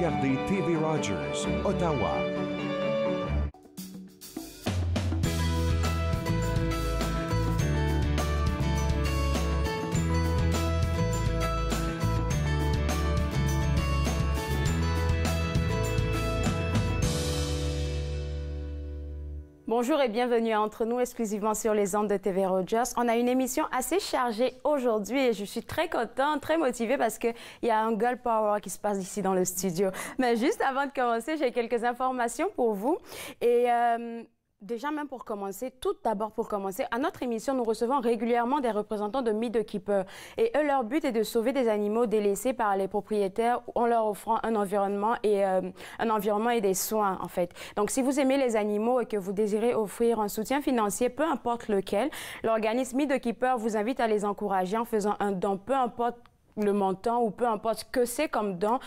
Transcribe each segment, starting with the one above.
regardez TV Rogers, Ottawa. Bonjour et bienvenue à Entre nous, exclusivement sur les ondes de TV Rogers. On a une émission assez chargée aujourd'hui et je suis très contente, très motivée parce qu'il y a un girl power qui se passe ici dans le studio. Mais juste avant de commencer, j'ai quelques informations pour vous. Et déjà, même pour commencer, tout d'abord pour commencer, à notre émission, nous recevons régulièrement des représentants de Meet the Keeper. Et eux, leur but est de sauver des animaux délaissés par les propriétaires en leur offrant un environnement et des soins, en fait. Donc, si vous aimez les animaux et que vous désirez offrir un soutien financier, peu importe lequel, l'organisme Meet the Keeper vous invite à les encourager en faisant un don, peu importe le montant ou peu importe ce que c'est comme don.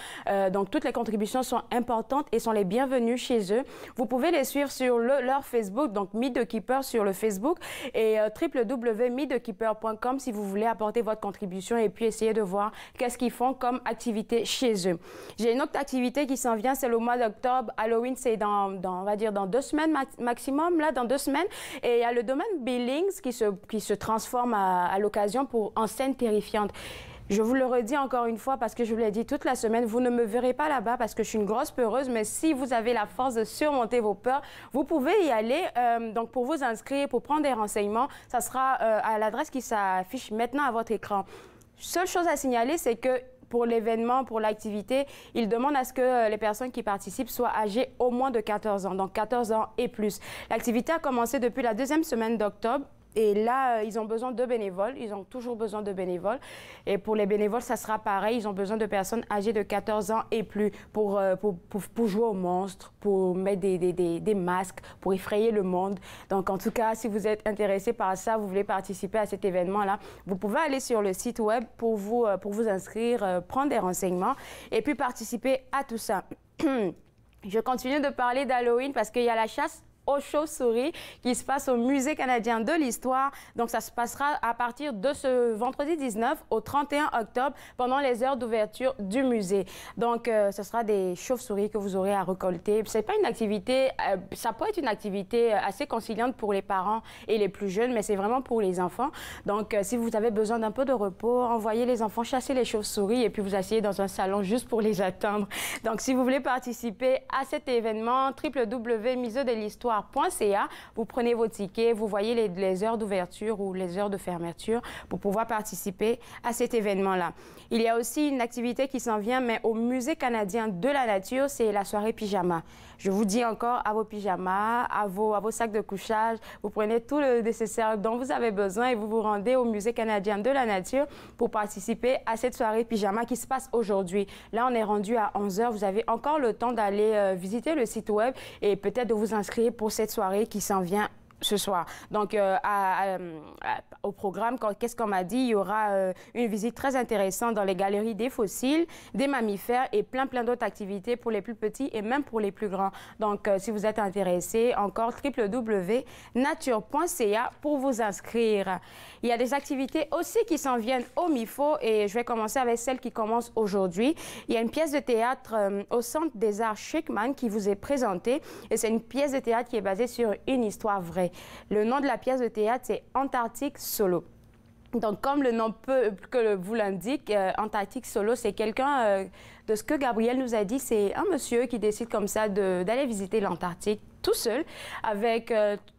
Donc, toutes les contributions sont importantes et sont les bienvenues chez eux. Vous pouvez les suivre sur leur Facebook, donc Meet the Keeper sur le Facebook et www.meetthekeeper.com si vous voulez apporter votre contribution et puis essayer de voir qu'est-ce qu'ils font comme activité chez eux. J'ai une autre activité qui s'en vient, c'est le mois d'octobre. Halloween, c'est on va dire dans 2 semaines maximum, là, dans 2 semaines. Et il y a le domaine Billings qui se transforme à l'occasion en scène terrifiante. Je vous le redis encore une fois parce que je vous l'ai dit toute la semaine, vous ne me verrez pas là-bas parce que je suis une grosse peureuse, mais si vous avez la force de surmonter vos peurs, vous pouvez y aller. Donc, pour vous inscrire, pour prendre des renseignements, ça sera à l'adresse qui s'affiche maintenant à votre écran. Seule chose à signaler, c'est que pour l'événement, pour l'activité, il demande à ce que les personnes qui participent soient âgées au moins de 14 ans, donc 14 ans et plus. L'activité a commencé depuis la 2e semaine d'octobre. Et là, ils ont besoin de bénévoles. Ils ont toujours besoin de bénévoles. Et pour les bénévoles, ça sera pareil. Ils ont besoin de personnes âgées de 14 ans et plus pour jouer aux monstres, pour mettre des masques, pour effrayer le monde. Donc, en tout cas, si vous êtes intéressé par ça, vous voulez participer à cet événement-là, vous pouvez aller sur le site web pour vous inscrire, prendre des renseignements et puis participer à tout ça. Je continue de parler d'Halloween parce qu'il y a la chasse aux chauves-souris qui se passe au Musée canadien de l'histoire. Donc, ça se passera à partir de ce vendredi 19 au 31 octobre pendant les heures d'ouverture du musée. Donc, ce sera des chauves-souris que vous aurez à récolter. C'est pas une activité, ça peut être une activité assez conciliante pour les parents et les plus jeunes, mais c'est vraiment pour les enfants. Donc, si vous avez besoin d'un peu de repos, envoyez les enfants chasser les chauves-souris et puis vous asseyez dans un salon juste pour les attendre. Donc, si vous voulez participer à cet événement, www.museudelhistoire.ca, vous prenez vos tickets, vous voyez les heures d'ouverture ou les heures de fermeture pour pouvoir participer à cet événement-là. Il y a aussi une activité qui s'en vient, mais au Musée canadien de la nature, c'est la soirée pyjama. Je vous dis encore à vos pyjamas, à vos sacs de couchage, vous prenez tout le nécessaire dont vous avez besoin et vous vous rendez au Musée canadien de la nature pour participer à cette soirée pyjama qui se passe aujourd'hui. Là, on est rendu à 11 h. Vous avez encore le temps d'aller visiter le site web et peut-être de vous inscrire pour cette soirée qui s'en vient ce soir. Donc, au programme, qu'est-ce qu'on m'a dit? Il y aura une visite très intéressante dans les galeries des fossiles, des mammifères et plein d'autres activités pour les plus petits et même pour les plus grands. Donc, si vous êtes intéressé, encore www.nature.ca pour vous inscrire. Il y a des activités aussi qui s'en viennent au MIFO et je vais commencer avec celle qui commence aujourd'hui. Il y a une pièce de théâtre au Centre des Arts Schickman qui vous est présentée et c'est une pièce de théâtre qui est basée sur une histoire vraie. Le nom de la pièce de théâtre, c'est Antarctique Solo. Donc, comme le nom vous l'indique, Antarctique Solo, c'est quelqu'un, de ce que Gabriel nous a dit, c'est un monsieur qui décide comme ça d'aller visiter l'Antarctique tout seul avec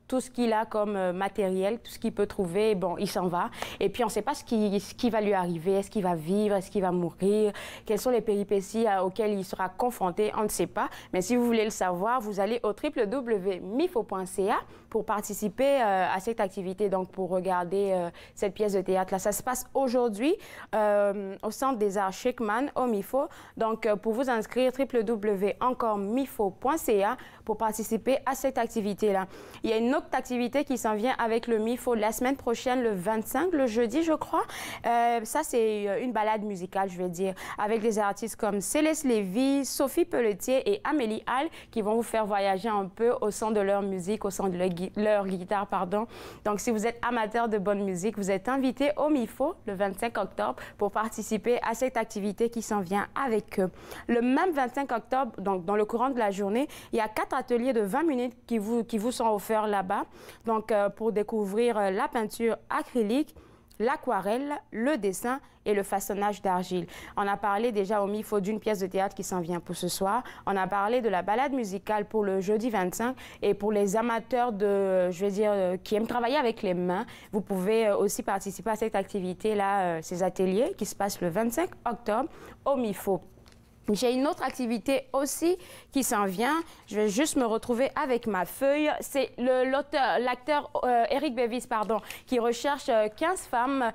tout ce qu'il a comme matériel, tout ce qu'il peut trouver, bon, il s'en va. Et puis, on ne sait pas ce qui va lui arriver. Est-ce qu'il va vivre? Est-ce qu'il va mourir? Quelles sont les péripéties auxquelles il sera confronté? On ne sait pas. Mais si vous voulez le savoir, vous allez au www.mifo.ca pour participer à cette activité, donc pour regarder cette pièce de théâtre-là. Ça se passe aujourd'hui au Centre des Arts Schickman, au MIFO. Donc, pour vous inscrire, www.encore-mifo.ca pour participer à cette activité-là. Il y a une autre autre activité qui s'en vient avec le MIFO la semaine prochaine, le 25, le jeudi, je crois. Ça, c'est une balade musicale, je vais dire, avec des artistes comme Céleste Lévy, Sophie Pelletier et Amélie Hall qui vont vous faire voyager un peu au son de leur musique, au son de leur guitare, pardon. Donc, si vous êtes amateur de bonne musique, vous êtes invité au MIFO le 25 octobre pour participer à cette activité qui s'en vient avec eux. Le même 25 octobre, donc dans le courant de la journée, il y a 4 ateliers de 20 minutes qui vous sont offerts là-bas. Donc, pour découvrir la peinture acrylique, l'aquarelle, le dessin et le façonnage d'argile. On a parlé déjà au MIFO d'une pièce de théâtre qui s'en vient pour ce soir. On a parlé de la balade musicale pour le jeudi 25 et pour les amateurs de, je veux dire, qui aiment travailler avec les mains, vous pouvez aussi participer à cette activité-là, ces ateliers qui se passent le 25 octobre au MIFO. J'ai une autre activité aussi qui s'en vient. Je vais juste me retrouver avec ma feuille. C'est l'acteur Eric Bevis, pardon, qui recherche 15 femmes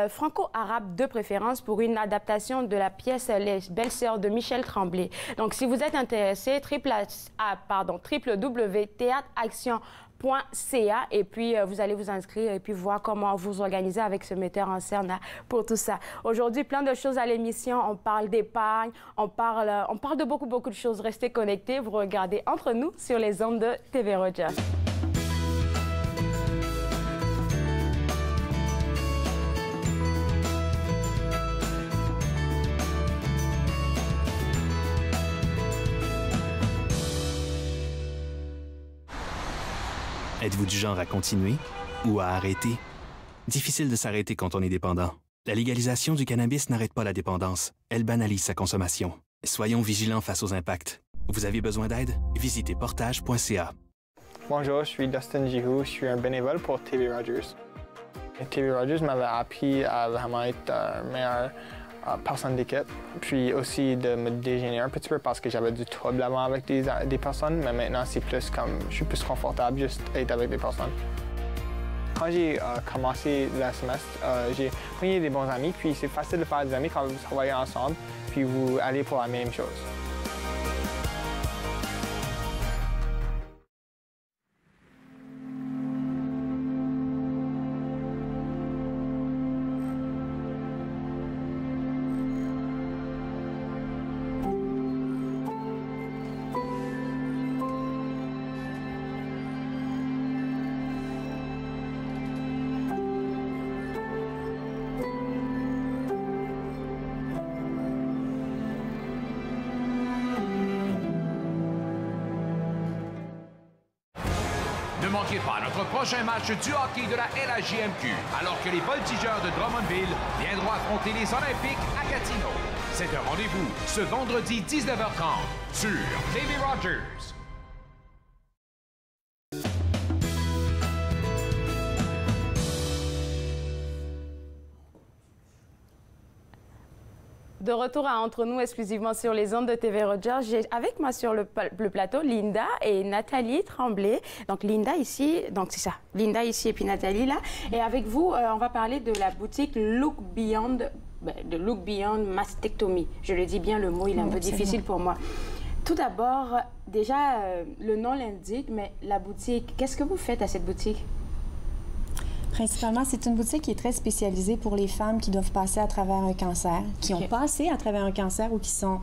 franco-arabes de préférence pour une adaptation de la pièce Les Belles-Sœurs de Michel Tremblay. Donc, si vous êtes intéressé, www.theatreaction.ca et puis vous allez vous inscrire et puis voir comment vous organiser avec ce metteur en scène pour tout ça. Aujourd'hui, plein de choses à l'émission. On parle d'épargne, on parle de beaucoup de choses. Restez connectés. Vous regardez Entre nous sur les ondes de TV Rogers. Êtes-vous du genre à continuer ou à arrêter? Difficile de s'arrêter quand on est dépendant. La légalisation du cannabis n'arrête pas la dépendance. Elle banalise sa consommation. Soyons vigilants face aux impacts. Vous avez besoin d'aide? Visitez portage.ca. Bonjour, je suis Dustin Giroux, je suis un bénévole pour TV Rogers. TV Rogers m'avait appris à vraiment être meilleur personne d'équipe, puis aussi de me dégêner un petit peu parce que j'avais du trouble avant avec des personnes, mais maintenant c'est plus comme je suis plus confortable juste être avec des personnes. Quand j'ai commencé le semestre, j'ai pris des bons amis, puis c'est facile de faire des amis quand vous travaillez ensemble, puis vous allez pour la même chose. Ne manquez pas notre prochain match du hockey de la LHJMQ, alors que les Voltigeurs de Drummondville viendront affronter les Olympiques à Gatineau. C'est un rendez-vous ce vendredi 19h30 sur TV Rogers. De retour à Entre nous, exclusivement sur les ondes de TV Rogers. J'ai avec moi sur le plateau Linda et Nathalie Tremblay. Donc Linda ici, donc c'est ça, Linda ici et puis Nathalie là. Et avec vous, on va parler de la boutique Look Beyond, de Look Beyond Mastectomy. Je le dis bien, le mot il est un peu difficile pour moi. Tout d'abord, déjà, le nom l'indique, mais la boutique, qu'est-ce que vous faites à cette boutique? Principalement, c'est une boutique qui est très spécialisée pour les femmes qui doivent passer à travers un cancer, qui ont passé à travers un cancer ou qui sont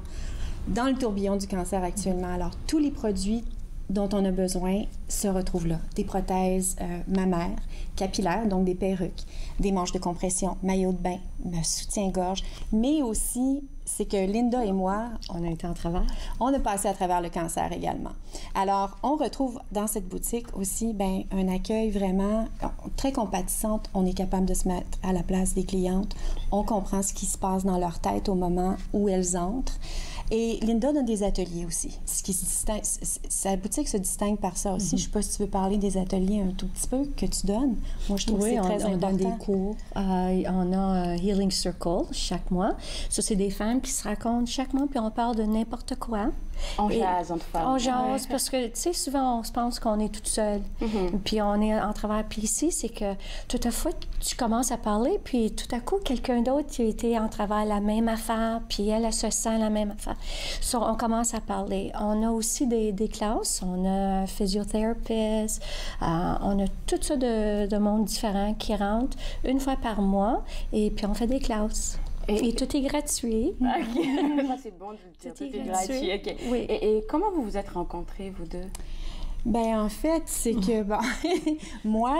dans le tourbillon du cancer actuellement. Alors, tous les produits dont on a besoin se retrouvent là. Des prothèses mammaires, capillaires, donc des perruques, des manches de compression, maillots de bain, soutien-gorge, mais aussi, c'est que Linda et moi, on a été en travers, on a passé à travers le cancer également. Alors, on retrouve dans cette boutique aussi un accueil vraiment très compatissante. On est capable de se mettre à la place des clientes. On comprend ce qui se passe dans leur tête au moment où elles entrent. Et Linda donne des ateliers aussi. Ce qui se distingue, sa boutique se distingue par ça aussi. Je ne sais pas si tu veux parler des ateliers un tout petit peu que tu donnes. Moi, je trouve que c'est très important. On donne des cours. On a Healing Circle chaque mois. Ça, c'est des femmes qui se racontent chaque mois, puis on parle de n'importe quoi. On jase entre femmes. On jase parce que, tu sais, souvent, on se pense qu'on est toute seule. Puis on est en travers. Puis ici, c'est que tout à coup, tu commences à parler, puis tout à coup, quelqu'un d'autre qui a été en travers la même affaire, puis elle se sent la même affaire. On commence à parler. On a aussi des classes. On a un physiothérapeute. On a tout ça de monde différent qui rentre une fois par mois, et puis on fait des classes. Et tout est gratuit. OK. C'est bon de le dire. Tout est gratuit. OK. Oui. Et comment vous vous êtes rencontrés, vous deux? Bien, en fait, c'est que, bon, moi,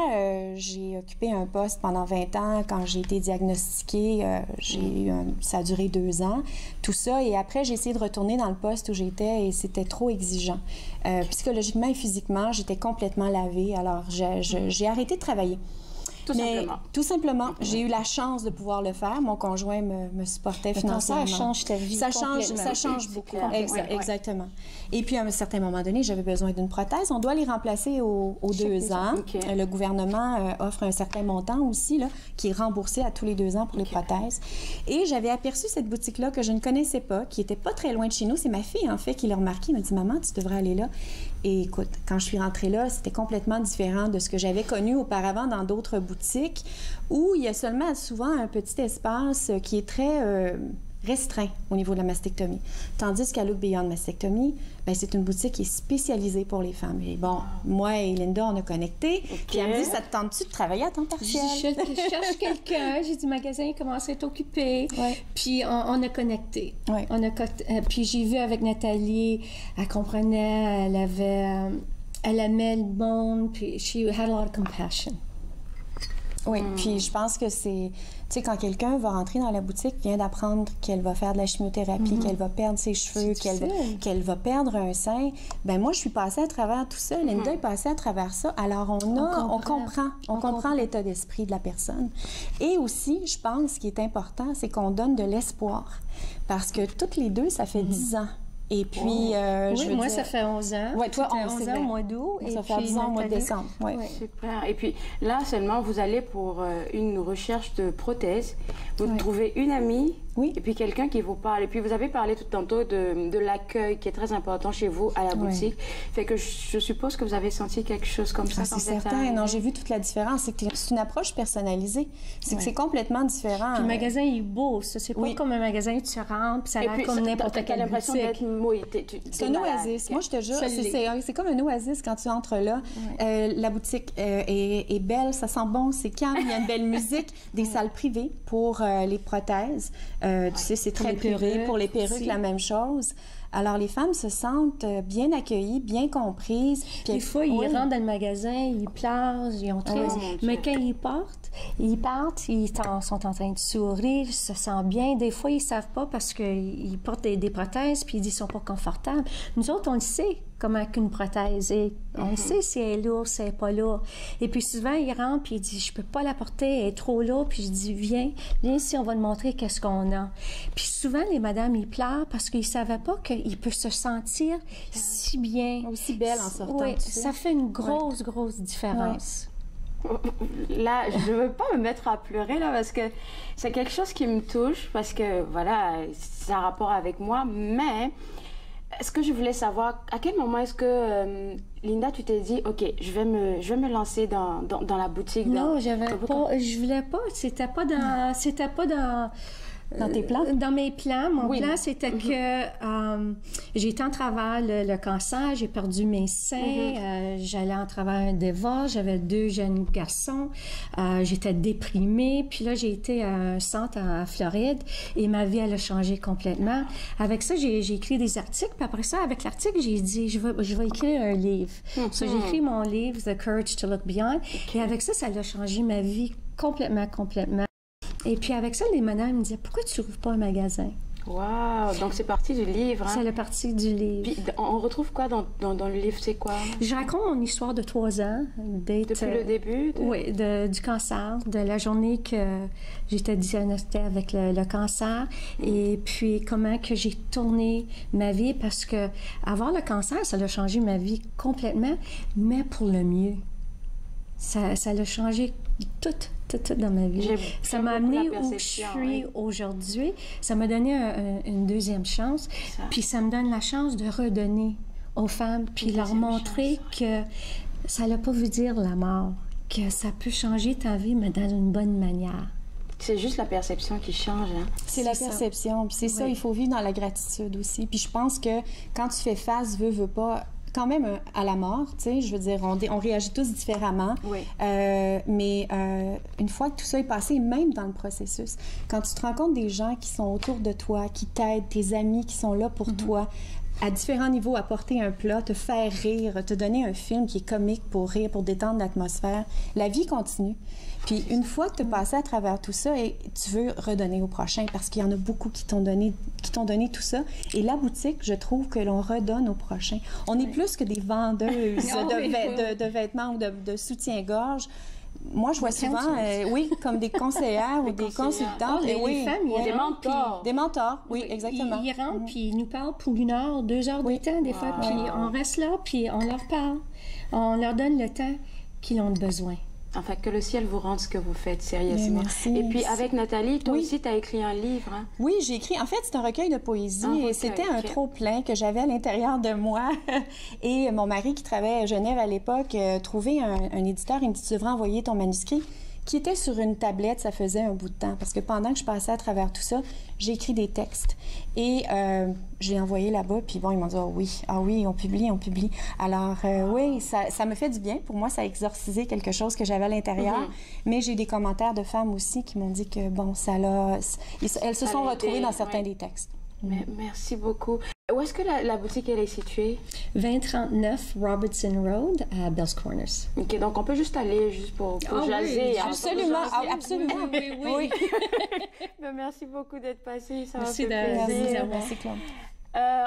j'ai occupé un poste pendant 20 ans. Quand j'ai été diagnostiquée, ça a duré 2 ans, tout ça. Et après, j'ai essayé de retourner dans le poste où j'étais et c'était trop exigeant. Psychologiquement et physiquement, j'étais complètement lavée. Alors, j'ai arrêté de travailler. Tout simplement, j'ai eu la chance de pouvoir le faire. Mon conjoint me supportait financièrement. Ça change ta vie Ça change beaucoup. Exactement. Et puis, à un certain moment donné, j'avais besoin d'une prothèse. On doit les remplacer aux 2 ans. Le gouvernement offre un certain montant aussi, là, qui est remboursé à tous les 2 ans pour les prothèses. Et j'avais aperçu cette boutique-là que je ne connaissais pas, qui n'était pas très loin de chez nous. C'est ma fille, en fait, qui l'a remarqué. Elle m'a dit, « Maman, tu devrais aller là. » Et écoute, quand je suis rentrée là, c'était complètement différent de ce que j'avais connu auparavant dans d'autres boutiques où il y a seulement souvent un petit espace qui est très restreint au niveau de la mastectomie. Tandis qu'à Look Beyond Mastectomie, bien, c'est une boutique qui est spécialisée pour les femmes. Et bon, moi et Linda, on a connecté. Puis elle me dit, ça te tente-tu de travailler à temps partiel? Je cherche quelqu'un. J'ai dit, le magasin commence à être occupé. Puis on a connecté. Puis j'ai vu avec Nathalie, elle comprenait, elle aimait le monde, puis she had a lot of compassion. Oui, puis je pense que c'est... Tu sais, quand quelqu'un va rentrer dans la boutique, vient d'apprendre qu'elle va faire de la chimiothérapie, qu'elle va perdre ses cheveux, qu'elle va perdre un sein, ben moi, je suis passée à travers tout ça. Linda est passée à travers ça. Alors, on comprend l'état d'esprit de la personne. Et aussi, je pense, ce qui est important, c'est qu'on donne de l'espoir. Parce que toutes les deux, ça fait 10 ans. Et puis, moi, ça fait 11 ans. Oui, toi, 11 ans au mois d'août. Ça fait 10 ans au mois de décembre. Super. Et puis, là, seulement, vous allez pour une recherche de prothèse. Vous trouvez une amie et puis quelqu'un qui vous parle. Et puis, vous avez parlé tout tantôt de l'accueil qui est très important chez vous à la boutique. Fait que je suppose que vous avez senti quelque chose comme ça. C'est certain. Non, j'ai vu toute la différence. C'est une approche personnalisée. C'est que c'est complètement différent. Puis le magasin est beau. C'est pas comme un magasin où tu rentres puis ça a l'air comme n'importe quelle boutique. C'est un oasis. Moi, je te jure, c'est comme un oasis quand tu entres là. La boutique est belle, ça sent bon, c'est calme, il y a une belle musique, des salles privées pour les prothèses. Tu sais, c'est très privé. Pour les perruques, la même chose. Alors, les femmes se sentent bien accueillies, bien comprises. Puis, des fois, ils rentrent dans le magasin, ils pleurent, ils ont triste. Mais quand ils partent, ils sont en train de sourire, ils se sentent bien. Des fois, ils ne savent pas parce qu'ils portent des prothèses puis ils ne sont pas confortables. Nous autres, on le sait comment qu'une prothèse est. On le sait si elle est lourde, si elle n'est pas lourde. Et puis souvent, ils rentrent puis ils disent, je ne peux pas la porter, elle est trop lourde. Puis je dis, viens ici, on va te montrer qu'est-ce qu'on a. Puis souvent, les madames, ils pleurent parce qu'ils ne savaient pas qu'ils peuvent se sentir si bien. Aussi belle en sortant. Oui, ça fait une grosse différence. Là, je ne veux pas me mettre à pleurer, là, parce que c'est quelque chose qui me touche, parce que, voilà, c'est un rapport avec moi, mais est-ce que je voulais savoir, à quel moment est-ce que, Linda, tu t'es dit, OK, je vais me lancer dans la boutique? Non, je voulais pas, c'était pas dans Dans tes plans? Dans mes plans. Mon plan, c'était que j'ai été en travers le cancer, j'ai perdu mes seins, j'allais en travers un divorce, j'avais 2 jeunes garçons, j'étais déprimée. Puis là, j'ai été à un centre en Floride et ma vie, elle a changé complètement. Avec ça, j'ai écrit des articles. Puis après ça, avec l'article, j'ai dit, je vais écrire un livre. So, j'ai écrit mon livre, The Courage to Look Beyond. Et avec ça, ça a changé ma vie complètement. Et puis avec ça, les madames me disaient, pourquoi tu n'ouvres pas un magasin? Wow! Donc c'est parti du livre. Hein? C'est la partie du livre. Puis on retrouve quoi dans le livre? C'est quoi? Je raconte mon histoire de 3 ans. Depuis le début? Oui, du cancer, de la journée que j'étais diagnostiquée avec le cancer. Et puis comment que j'ai tourné ma vie, parce que avoir le cancer, ça a changé ma vie complètement, mais pour le mieux. Ça l'a changé tout dans ma vie. Ça m'a amené où je suis aujourd'hui. Ça m'a donné une deuxième chance. Puis ça me donne la chance de redonner aux femmes, puis leur montrer que ça n'a pas vu dire la mort, que ça peut changer ta vie, mais dans une bonne manière. C'est juste la perception qui change. Hein? C'est la perception. C'est ça, il faut vivre dans la gratitude aussi. Puis je pense que quand tu fais face, veux pas, quand même à la mort, tu sais, je veux dire, on réagit tous différemment. Oui. Mais une fois que tout ça est passé, même dans le processus, quand tu te rends compte des gens qui sont autour de toi, qui t'aident, tes amis qui sont là pour toi, à différents niveaux, apporter un plat, te faire rire, te donner un film qui est comique pour rire, pour détendre l'atmosphère, la vie continue. Puis une fois que tu as passé à travers tout ça, et tu veux redonner au prochain, parce qu'il y en a beaucoup qui t'ont donné tout ça. Et la boutique, je trouve que l'on redonne au prochain. On est plus que des vendeuses de vêtements ou de soutien-gorge. Moi, je vois souvent, comme des conseillères ou des consultantes. Les femmes, il y a des mentors. Des mentors, oui, exactement. Ils rentrent, puis ils nous parlent pour 1 heure, 2 heures de temps, des fois. Puis on reste là, puis on leur parle. On leur donne le temps qu'ils ont besoin. Enfin, que le ciel vous rende ce que vous faites, sérieusement. Merci. Et puis, avec Nathalie, toi aussi, tu as écrit un livre. Hein? Oui, j'ai écrit. En fait, c'est un recueil de poésie et c'était un trop-plein que j'avais à l'intérieur de moi. Et mon mari, qui travaillait à Genève à l'époque, trouvait un éditeur. Il me dit, tu devrais envoyer ton manuscrit, qui était sur une tablette. Ça faisait un bout de temps. Parce que pendant que je passais à travers tout ça, j'ai écrit des textes. Et je l'ai envoyé là-bas. Puis bon, ils m'ont dit, ah oui, on publie. Alors, oui, ça me fait du bien. Pour moi, ça a exorcisé quelque chose que j'avais à l'intérieur. Mais j'ai eu des commentaires de femmes aussi qui m'ont dit que, bon, elles se sont retrouvées dans certains des textes. Merci beaucoup. Où est-ce que la boutique elle est située? 2039 Robertson Road à Bell's Corners. OK, donc on peut juste aller pour jaser. Oui, absolument. Oui. Merci beaucoup d'être passé. Ça Merci m'a fait plaisir. Merci, Claude.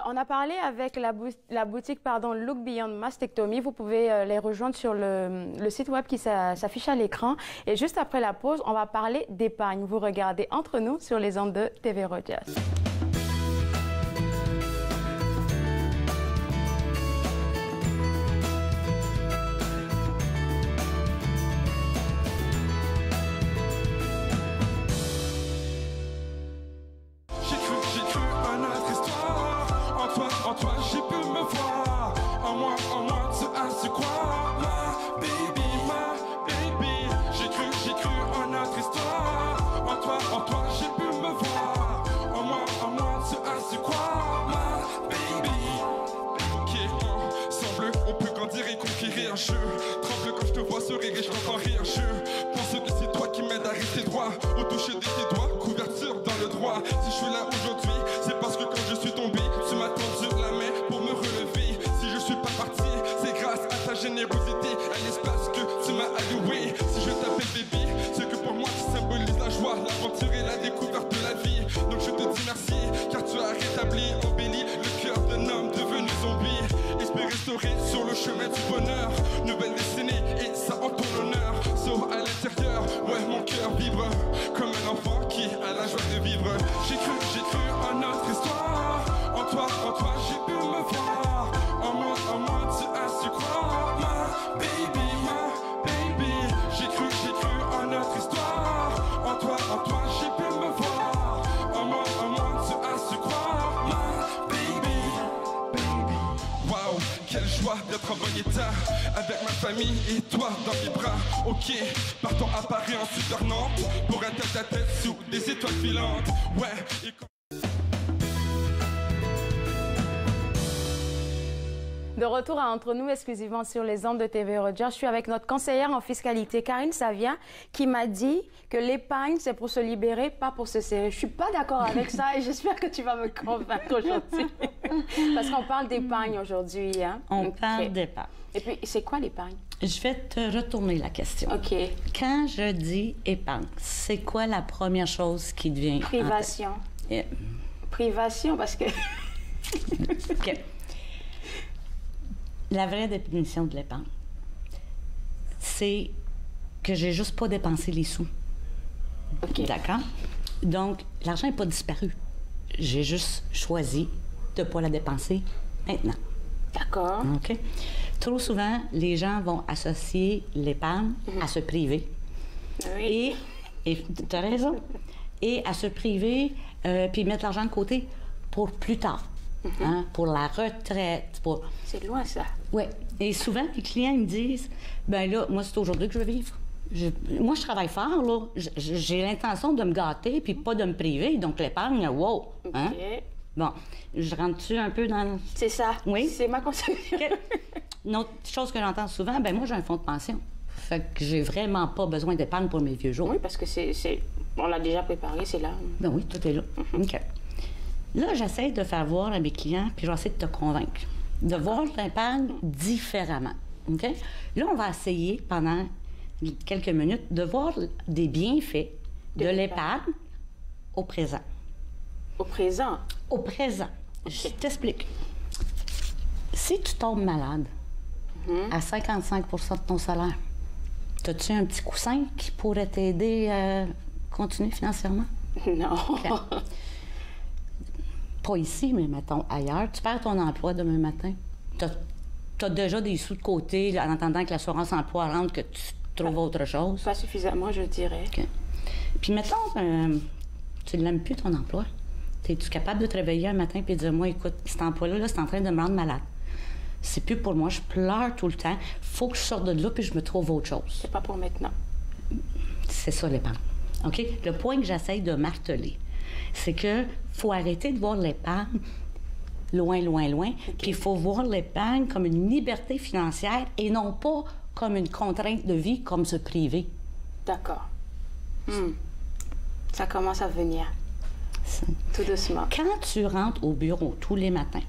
On a parlé avec la boutique Look Beyond Mastectomy. Vous pouvez les rejoindre sur le site web qui s'affiche à l'écran. Et juste après la pause, on va parler d'épargne. Vous regardez Entre nous sur les ondes de TV Rogers. En toi, j'ai pu me voir. En moi, tu as su croire. Ma baby. J'ai cru en notre histoire. En toi, j'ai pu me voir. En moi, tu as su croire. Ma baby. Ok, semble, on peut grandir et conquérir. Je tremble quand je te vois sourire et je t'entends rire. Je pense que c'est toi qui m'aide à rester droit. Au toucher de tes doigts, couverture dans le droit. Si je suis là aujourd'hui, c'est parce que quand je suis tombé, tu m'as tendu la main pour me relever. Si je suis pas parti, c'est grâce à ta générosité, à l'espace que tu m'as alloué. Si je t'appelle baby, c'est que pour moi tu symbolises la joie, l'aventure et la découverte de la vie. Donc je te dis merci, car tu as rétabli, embelli le cœur d'un homme devenu zombie. Esprit restauré sur le chemin du bonheur, nouvelle destinée et ça en ton honneur. Sauf à l'intérieur, ouais mon cœur vibre comme un enfant qui a la joie de vivre. J'ai cru en notre histoire. En toi, j'ai pu me voir. En moi, tu as su croire. Ma baby. J'ai cru en notre histoire. En toi, j'ai pu me voir. En moi, tu as su croire. Ma baby. Wow, quelle joie d'être en bon état. Avec ma famille et toi dans mes bras. Ok, partons à Paris en Super-Nantes pour un tête-à-tête sous des étoiles filantes. Ouais, et De retour à Entre nous, exclusivement sur les ondes de TV Rogers, je suis avec notre conseillère en fiscalité, Karine Savia, qui m'a dit que l'épargne, c'est pour se libérer, pas pour se serrer. Je suis pas d'accord avec ça et j'espère que tu vas me convaincre aujourd'hui. Parce qu'on parle d'épargne aujourd'hui. Hein? On parle d'épargne. Et puis, c'est quoi l'épargne? Je vais te retourner la question. OK. Quand je dis épargne, c'est quoi la première chose qui devient... Privation. Privation, parce que... OK. La vraie définition de l'épargne, c'est que j'ai juste pas dépensé les sous. OK. D'accord? Donc, l'argent n'est pas disparu. J'ai juste choisi de ne pas la dépenser maintenant. D'accord. OK? Trop souvent, les gens vont associer l'épargne à se priver. Oui. Et tu as raison. Et à se priver, puis mettre l'argent de côté pour plus tard. Hein, pour la retraite. Pour... C'est loin, ça. Oui. Et souvent, les clients ils me disent, ben là, moi, c'est aujourd'hui que je vais vivre. Moi, je travaille fort, là. J'ai l'intention de me gâter puis pas de me priver. Donc, l'épargne, wow. Hein? OK. Bon, je rentre-tu un peu dans... C'est ça. Oui. C'est ma conception. Une autre chose que j'entends souvent, ben moi, j'ai un fonds de pension. Fait que j'ai vraiment pas besoin d'épargne pour mes vieux jours. Oui, parce que on l'a déjà préparé, c'est là. Ben oui, tout est là. OK. Là, j'essaie de faire voir à mes clients, puis je vais essayer de te convaincre, de voir l'épargne différemment. OK? Là, on va essayer, pendant quelques minutes, de voir des bienfaits de l'épargne au présent. Au présent? Au présent. Okay. Je t'explique. Si tu tombes malade à 55 % de ton salaire, as-tu un petit coussin qui pourrait t'aider à continuer financièrement? Non. Okay. Pas ici, mais mettons ailleurs. Tu perds ton emploi demain matin. Tu as déjà des sous de côté en attendant que l'assurance emploi rentre, que tu trouves autre chose. Pas suffisamment, je dirais. Okay. Puis mettons, tu ne l'aimes plus ton emploi. Es-tu capable de te réveiller un matin et de dire, moi, écoute, cet emploi-là, c'est en train de me rendre malade. C'est plus pour moi, je pleure tout le temps. Faut que je sorte de là puis je me trouve autre chose. C'est pas pour maintenant. C'est ça, l'épargne. OK? Le point que j'essaye de marteler, c'est que faut arrêter de voir l'épargne loin, loin, loin. Okay. Puis il faut voir l'épargne comme une liberté financière et non pas comme une contrainte de vie, comme se priver. D'accord. Ça commence à venir. Tout doucement. Quand tu rentres au bureau tous les matins,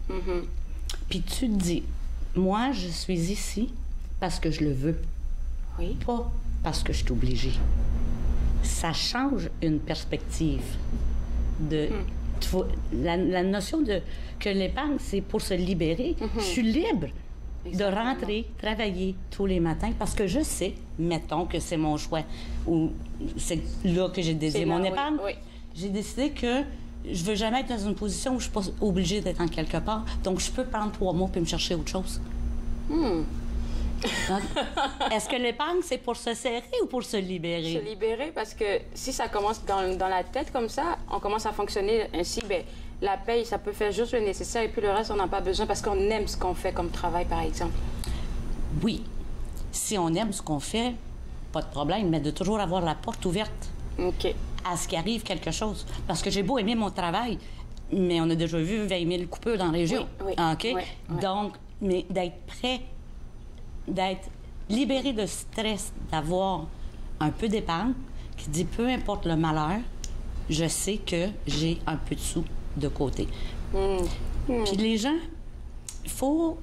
puis tu te dis, moi, je suis ici parce que je le veux. Oui. Pas parce que je suis obligée. Ça change une perspective de... La notion de que l'épargne, c'est pour se libérer. Je suis libre de rentrer, travailler tous les matins parce que je sais, mettons que c'est mon choix ou c'est là que j'ai décidé mon épargne. Oui. J'ai décidé que je veux jamais être dans une position où je suis pas obligée d'être en quelque part. Donc, je peux prendre 3 mois puis me chercher autre chose. Est-ce que l'épargne, c'est pour se serrer ou pour se libérer? Se libérer, parce que si ça commence dans la tête comme ça, on commence à fonctionner ainsi, bien, la paye, ça peut faire juste le nécessaire et puis le reste, on n'a pas besoin parce qu'on aime ce qu'on fait comme travail, par exemple. Oui. Si on aime ce qu'on fait, pas de problème, mais de toujours avoir la porte ouverte. OK. À ce qui arrive quelque chose. Parce que j'ai beau aimer mon travail, mais on a déjà vu 20 000 coupures dans la région. Oui, OK? Oui. Donc, mais d'être prêt, d'être libéré de stress, d'avoir un peu d'épargne, qui dit peu importe le malheur, je sais que j'ai un peu de sous de côté. Puis les gens, il faut...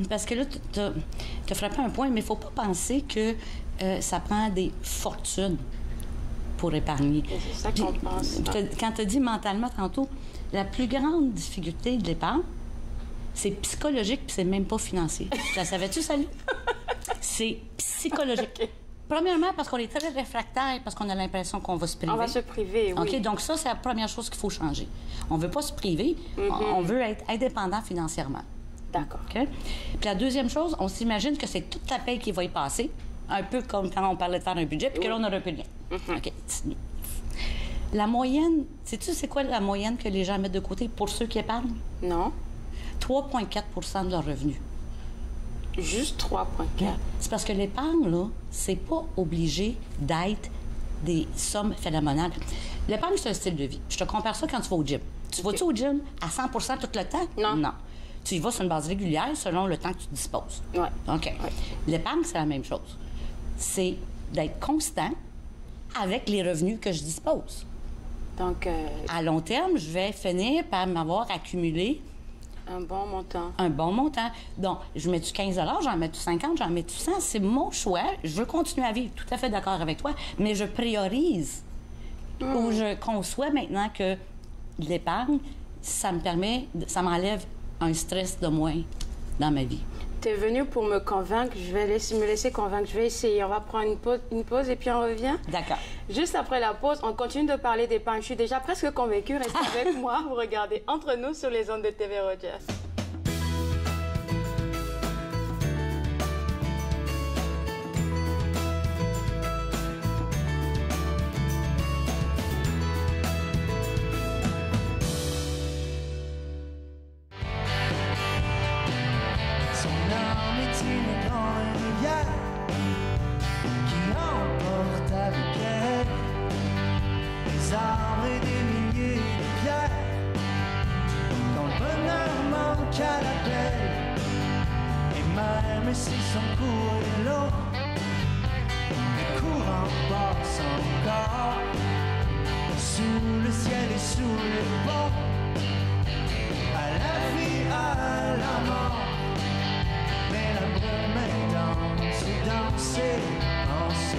Parce que là, tu as frappé un point, mais il ne faut pas penser que ça prend des fortunes pour épargner. C'est ça qu'on pense. Quand tu as dit mentalement tantôt, la plus grande difficulté de l'épargne, c'est psychologique puis c'est même pas financier. Tu savais-tu, Sally? C'est psychologique. Okay. Premièrement, parce qu'on est très réfractaire, parce qu'on a l'impression qu'on va se priver. On va se priver, oui. OK, donc ça, c'est la première chose qu'il faut changer. On veut pas se priver, on veut être indépendant financièrement. D'accord. OK? Puis la deuxième chose, on s'imagine que c'est toute la paye qui va y passer, un peu comme quand on parlait de faire un budget, puis que là, on n'aura plus rien. OK. La moyenne, sais-tu c'est quoi la moyenne que les gens mettent de côté pour ceux qui épargnent? Non. 3,4 % de leurs revenus. Juste 3,4 %. C'est parce que l'épargne, là, c'est pas obligé d'être des sommes phénoménales. L'épargne, c'est un style de vie. Je te compare ça quand tu vas au gym. Tu vas-tu au gym à 100 % tout le temps? Non. Non. Tu y vas sur une base régulière selon le temps que tu disposes. Oui. OK. Ouais. L'épargne, c'est la même chose. C'est d'être constant avec les revenus que je dispose. Donc, à long terme, je vais finir par m'avoir accumulé un bon montant. Un bon montant. Donc, je mets-tu 15 $, j'en mets-tu 50 $, j'en mets-tu 100 $. C'est mon choix. Je veux continuer à vivre. Tout à fait d'accord avec toi. Mais je priorise. Ou je conçois maintenant que l'épargne, ça me permet, ça m'enlève un stress de moins dans ma vie. Tu es venu pour me convaincre. Je vais me laisser convaincre. Je vais essayer. On va prendre une pause et puis on revient. D'accord. Juste après la pause, on continue de parler d'épargne. Je suis déjà presque convaincue. Restez avec moi. Vous regardez Entre nous sur les ondes de TV Rogers. dépenser, dépenser.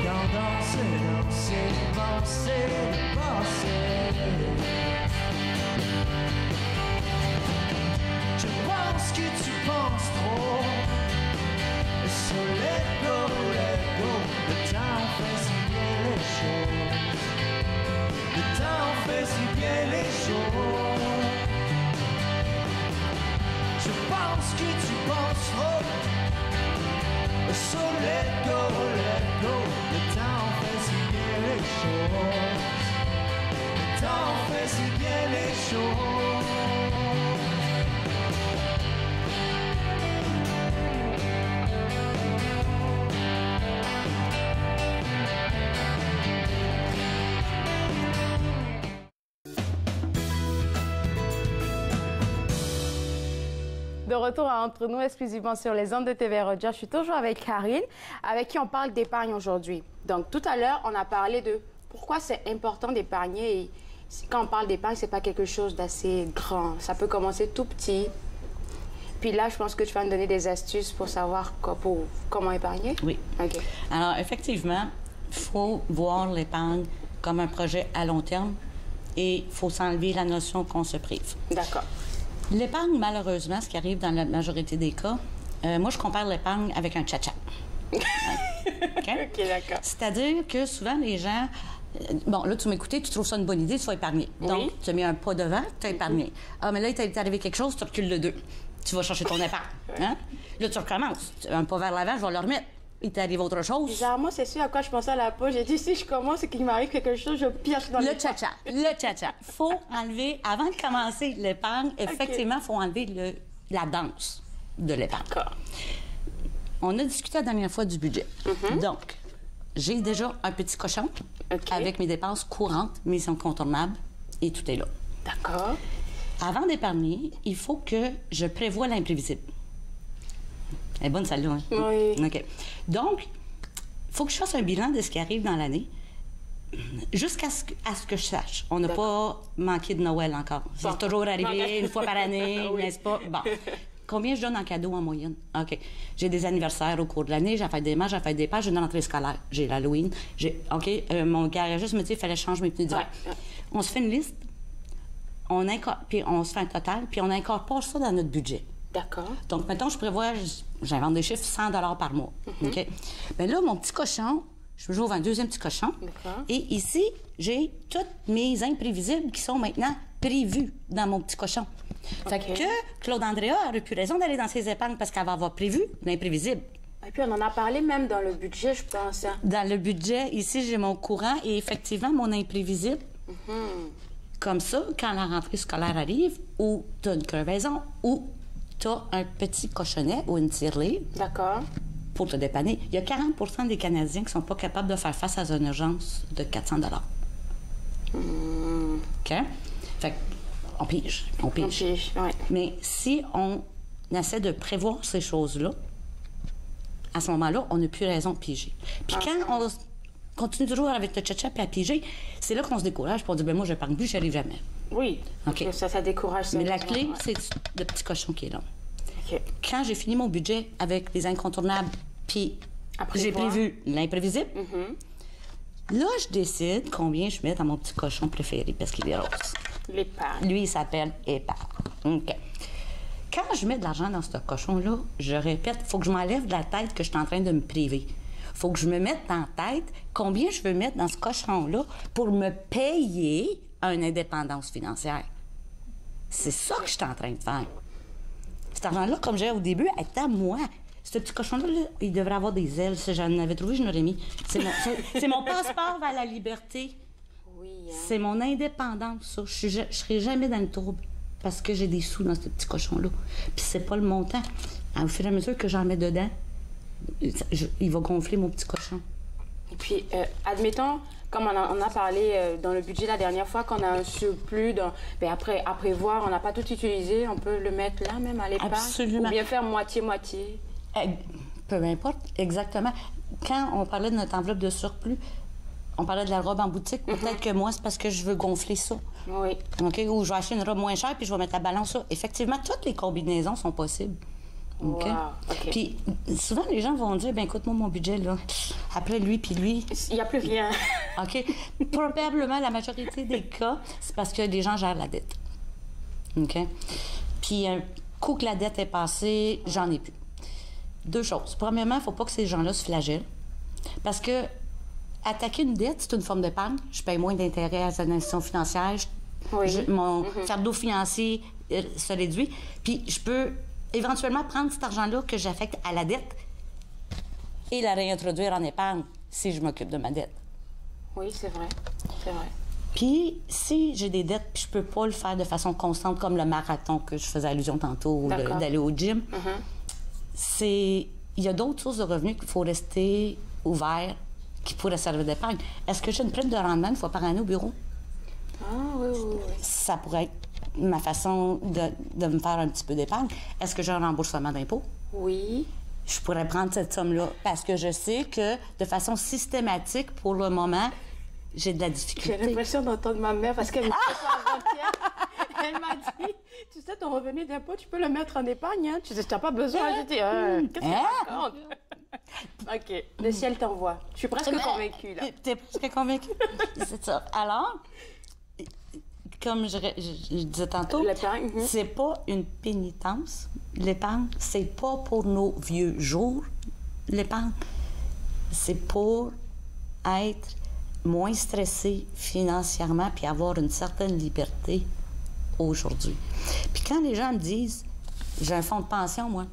Quand danser, danser, dépenser, dépenser. Je pense que tu penses trop. So let go, le temps fait si bien les choses. Le temps fait si bien les choses. Je pense que tu penses trop. So let go, le temps fait si bien les choses. Le temps fait si bien les choses. De retour à Entre nous, exclusivement sur les ondes de TV Rogers. Je suis toujours avec Karine, avec qui on parle d'épargne aujourd'hui. Donc, tout à l'heure, on a parlé de pourquoi c'est important d'épargner. Et quand on parle d'épargne, c'est pas quelque chose d'assez grand. Ça peut commencer tout petit. Puis là, je pense que tu vas me donner des astuces pour savoir comment épargner. Oui. OK. Alors, effectivement, il faut voir l'épargne comme un projet à long terme et il faut s'enlever la notion qu'on se prive. D'accord. L'épargne, malheureusement, ce qui arrive dans la majorité des cas, moi, je compare l'épargne avec un tcha-tcha. OK? OK, d'accord. C'est-à-dire que souvent, les gens... Bon, là, tu m'écoutais, tu trouves ça une bonne idée, tu vas épargner. Donc, tu as mis un pas devant, tu as épargné. Ah, mais là, il t'est arrivé quelque chose, tu recules le 2. Tu vas chercher ton épargne. Hein? Là, tu recommences. Un pas vers l'avant, je vais le remettre. Il t'arrive autre chose. Bizarrement, c'est sûr à quoi je pensais à la pause. J'ai dit, si je commence et qu'il m'arrive quelque chose, je pioche dans le tcha-tcha. Le tcha-tcha. Il faut enlever, avant de commencer l'épargne, effectivement, il faut enlever la danse de l'épargne. D'accord. On a discuté la dernière fois du budget. Donc, j'ai déjà un petit cochon avec mes dépenses courantes, mes incontournables, et tout est là. D'accord. Avant d'épargner, il faut que je prévoie l'imprévisible. Elle est bonne, celle-là, hein? Oui. OK. Donc, il faut que je fasse un bilan de ce qui arrive dans l'année jusqu'à ce que je sache. On n'a pas manqué de Noël encore. C'est toujours arrivé une fois par année, n'est-ce pas? Bon. Combien je donne en cadeau en moyenne? OK. J'ai des anniversaires au cours de l'année, j'ai fait des matchs, j'ai fait des pages, j'ai une rentrée scolaire, j'ai l'Halloween. OK. Mon garagiste me dit qu'il fallait changer mes pneus d'hiver. On se fait une liste, puis on se fait un total, puis on incorpore ça dans notre budget. D'accord. Donc, mettons, je prévois, j'invente des chiffres, 100 $ par mois. OK? Bien là, mon petit cochon, j'ouvre un deuxième petit cochon. D'accord. Et ici, j'ai toutes mes imprévisibles qui sont maintenant prévus dans mon petit cochon. Fait que Claude Andrea aurait pu raison d'aller dans ses épargnes parce qu'elle va avoir prévu l'imprévisible. Et puis, on en a parlé même dans le budget, je pense. Hein. Dans le budget, ici, j'ai mon courant et effectivement, mon imprévisible. Comme ça, quand la rentrée scolaire arrive, ou tu as une crevaison, ou tu as un petit cochonnet ou une tirelire. D'accord. Pour te dépanner. Il y a 40 des Canadiens qui ne sont pas capables de faire face à une urgence de 400 $. OK? Fait qu'on pige. On pige. Ouais. Mais si on essaie de prévoir ces choses-là, à ce moment-là, on n'a plus raison de piger. Puis quand on continue toujours avec le tcha-tcha puis à piger, c'est là qu'on se décourage pour dire, ben moi, je n'épargne plus, je n'y arrive jamais. Oui. OK. Ça décourage. Mais la clé, c'est le petit cochon qui est là. OK. Quand j'ai fini mon budget avec les incontournables, puis j'ai prévu l'imprévisible, là, je décide combien je mets dans mon petit cochon préféré, parce qu'il est rose. L'épargne. Lui, il s'appelle épargne. OK. Quand je mets de l'argent dans ce cochon-là, je répète, il faut que je m'enlève de la tête que je suis en train de me priver. Il faut que je me mette en tête combien je veux mettre dans ce cochon-là pour me payer une indépendance financière. C'est ça que je suis en train de faire. Cet argent-là, comme j'ai au début, est à moi. Ce petit cochon-là, il devrait avoir des ailes. Si j'en avais trouvé, je l'aurais mis. C'est mon passeport vers la liberté. Oui. Hein. C'est mon indépendance, ça. Je serai jamais dans le trouble parce que j'ai des sous dans ce petit cochon-là. Puis c'est pas le montant. Au fur et à mesure que j'en mets dedans, il va gonfler mon petit cochon. Et puis, admettons, comme on a parlé dans le budget la dernière fois, qu'on a un surplus, après, à prévoir, on n'a pas tout utilisé, on peut le mettre là même à l'épargne. Absolument. Ou bien faire moitié-moitié. Peu importe, exactement. Quand on parlait de notre enveloppe de surplus, on parlait de la robe en boutique. Peut-être que moi, c'est parce que je veux gonfler ça. Oui. OK? Ou je vais acheter une robe moins chère puis je vais mettre à balance ça. Effectivement, toutes les combinaisons sont possibles. OK? Wow, OK. Puis souvent, les gens vont dire, ben écoute-moi, mon budget, là, après lui, puis lui... Il n'y a plus rien. OK? Probablement, la majorité des cas, c'est parce que les gens gèrent la dette. OK? Puis un coup que la dette est passée, j'en ai plus. Deux choses. Premièrement, il ne faut pas que ces gens-là se flagellent. Parce que attaquer une dette, c'est une forme d'épargne. Je paye moins d'intérêts à une institution financière. Mon fardeau financier se réduit. Puis je peux éventuellement prendre cet argent-là que j'affecte à la dette et la réintroduire en épargne si je m'occupe de ma dette. Oui, c'est vrai. C'est vrai. Puis, si j'ai des dettes, puis je peux pas le faire de façon constante, comme le marathon que je faisais allusion tantôt, ou d'aller au gym, il y a d'autres sources de revenus qu'il faut rester ouvert, qui pourraient servir d'épargne. Est-ce que j'ai une prime de rendement une fois par année au bureau? Ah, oui, oui, oui. Ça pourrait être ma façon de me faire un petit peu d'épargne. Est-ce que j'ai un remboursement d'impôt? Oui. Je pourrais prendre cette somme-là parce que je sais que, de façon systématique, pour le moment, j'ai de la difficulté. J'ai l'impression d'entendre ma mère parce qu'elle me fait ça avant-hier. Elle m'a dit, tu sais, ton revenu d'impôt, tu peux le mettre en épargne. Hein? Tu sais, tu n'as pas besoin. J'ai dit, qu'est-ce que tu racontes? OK. Le ciel t'envoie. Je suis presque convaincue, là. T'es presque convaincue? C'est ça. Alors, comme je disais tantôt, c'est pas une pénitence. L'épargne, c'est pas pour nos vieux jours. L'épargne, c'est pour être moins stressé financièrement puis avoir une certaine liberté aujourd'hui. Puis quand les gens me disent, j'ai un fonds de pension, moi.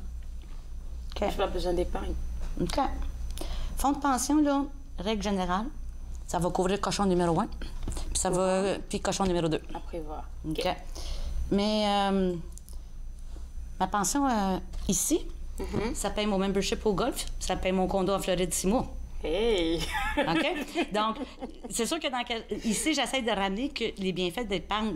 Je n'ai pas besoin d'épargne. OK. Fonds de pension, là, règle générale, ça va couvrir le cochon numéro 1, puis cochon numéro 2. À prévoir. OK. Mais ma pension ici, ça paye mon membership au golf, ça paye mon condo en Floride 6 mois. Hey! OK? Donc, c'est sûr que ici, j'essaie de ramener que les bienfaits d'épargne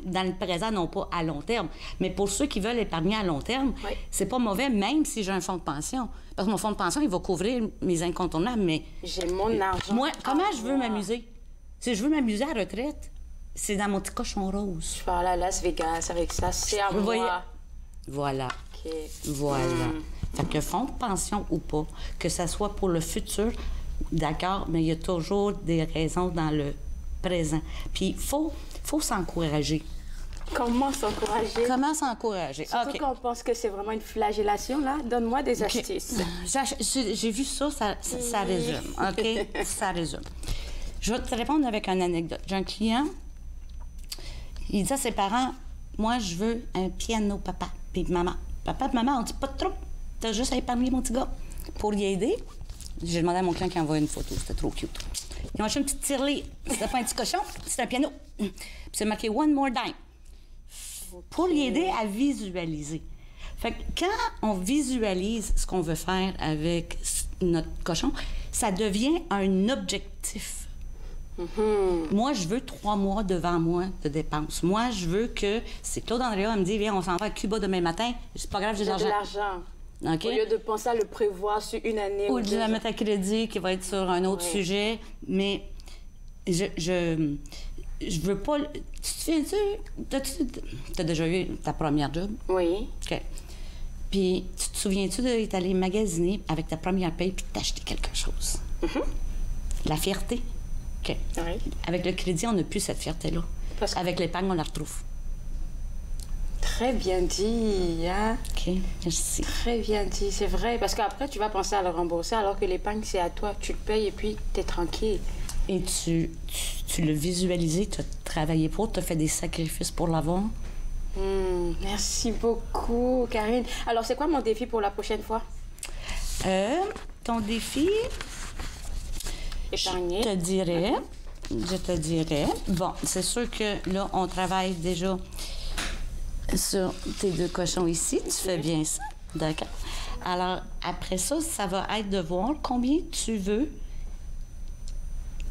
dans le présent, non pas à long terme. Mais pour ceux qui veulent épargner à long terme, c'est pas mauvais, même si j'ai un fonds de pension. Parce que mon fonds de pension, il va couvrir mes incontournables, mais... J'ai mon argent. Moi, comment je veux m'amuser? Si je veux m'amuser à la retraite, c'est dans mon petit cochon rose. Je vais aller à Las Vegas avec ça, c'est à moi. Voilà. OK. Voilà. Fait que fonds de pension ou pas, que ça soit pour le futur, d'accord, mais il y a toujours des raisons dans le présent. Puis il faut s'encourager. Comment s'encourager? Comment s'encourager? Surtout quand on pense que c'est vraiment une flagellation, là. Donne-moi des astuces. J'ai vu ça, ça résume. OK? Ça résume. Je vais te répondre avec une anecdote. J'ai un client, il dit à ses parents, moi, je veux un piano, papa, puis maman. Papa et maman, on dit pas de trop. T'as juste à épargner mon petit gars. Pour y aider, j'ai demandé à mon client qu'il envoie une photo. C'était trop cute. Ils ont acheté une petite tirelire. C'était pas un petit cochon, c'était un piano. Puis c'est marqué « One more dime ». Pour y aider à visualiser. Fait que quand on visualise ce qu'on veut faire avec notre cochon, ça devient un objectif. Moi, je veux 3 mois devant moi de dépenses. Moi, je veux que... C'est Claude Andrea, elle me dit, viens, on s'en va à Cuba demain matin. C'est pas grave, j'ai de l'argent. Okay. Au lieu de penser à le prévoir sur une année. Ou de la mettre à crédit, qui va être sur un autre sujet. Mais je veux pas... Tu te souviens-tu... T'as déjà eu ta première job? Oui. OK. Puis, tu te souviens-tu d'être allé magasiner avec ta première paye puis t'acheter quelque chose? La fierté? OK. Oui. Avec le crédit, on n'a plus cette fierté-là. Avec l'épargne, on la retrouve. Très bien dit, hein? OK, merci. Très bien dit, c'est vrai. Parce qu'après, tu vas penser à le rembourser, alors que l'épargne, c'est à toi. Tu le payes et puis t'es tranquille. Et tu l'as visualisé, tu as travaillé pour, tu as fait des sacrifices pour l'avoir. Merci beaucoup, Karine. Alors, c'est quoi mon défi pour la prochaine fois? Ton défi... Épargner. Je te dirais... Bon, c'est sûr que là, on travaille déjà sur tes 2 cochons ici. Tu fais bien ça. D'accord. Alors, après ça, ça va être de voir combien tu veux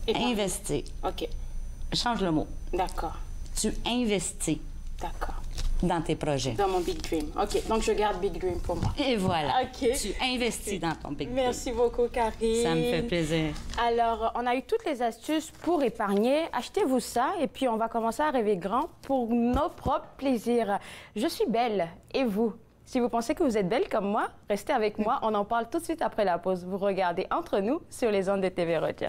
investir. OK. Change le mot. D'accord. Tu investis. D'accord. Dans tes projets. Dans mon Big Dream. OK. Donc, je garde Big Dream pour moi. Et voilà. OK. Tu investis dans ton Big Dream. Merci beaucoup, Karine. Ça me fait plaisir. Alors, on a eu toutes les astuces pour épargner. Achetez-vous ça et puis on va commencer à rêver grand pour nos propres plaisirs. Je suis belle. Et vous? Si vous pensez que vous êtes belle comme moi, restez avec moi. On en parle tout de suite après la pause. Vous regardez Entre nous sur les ondes de TV Rogers.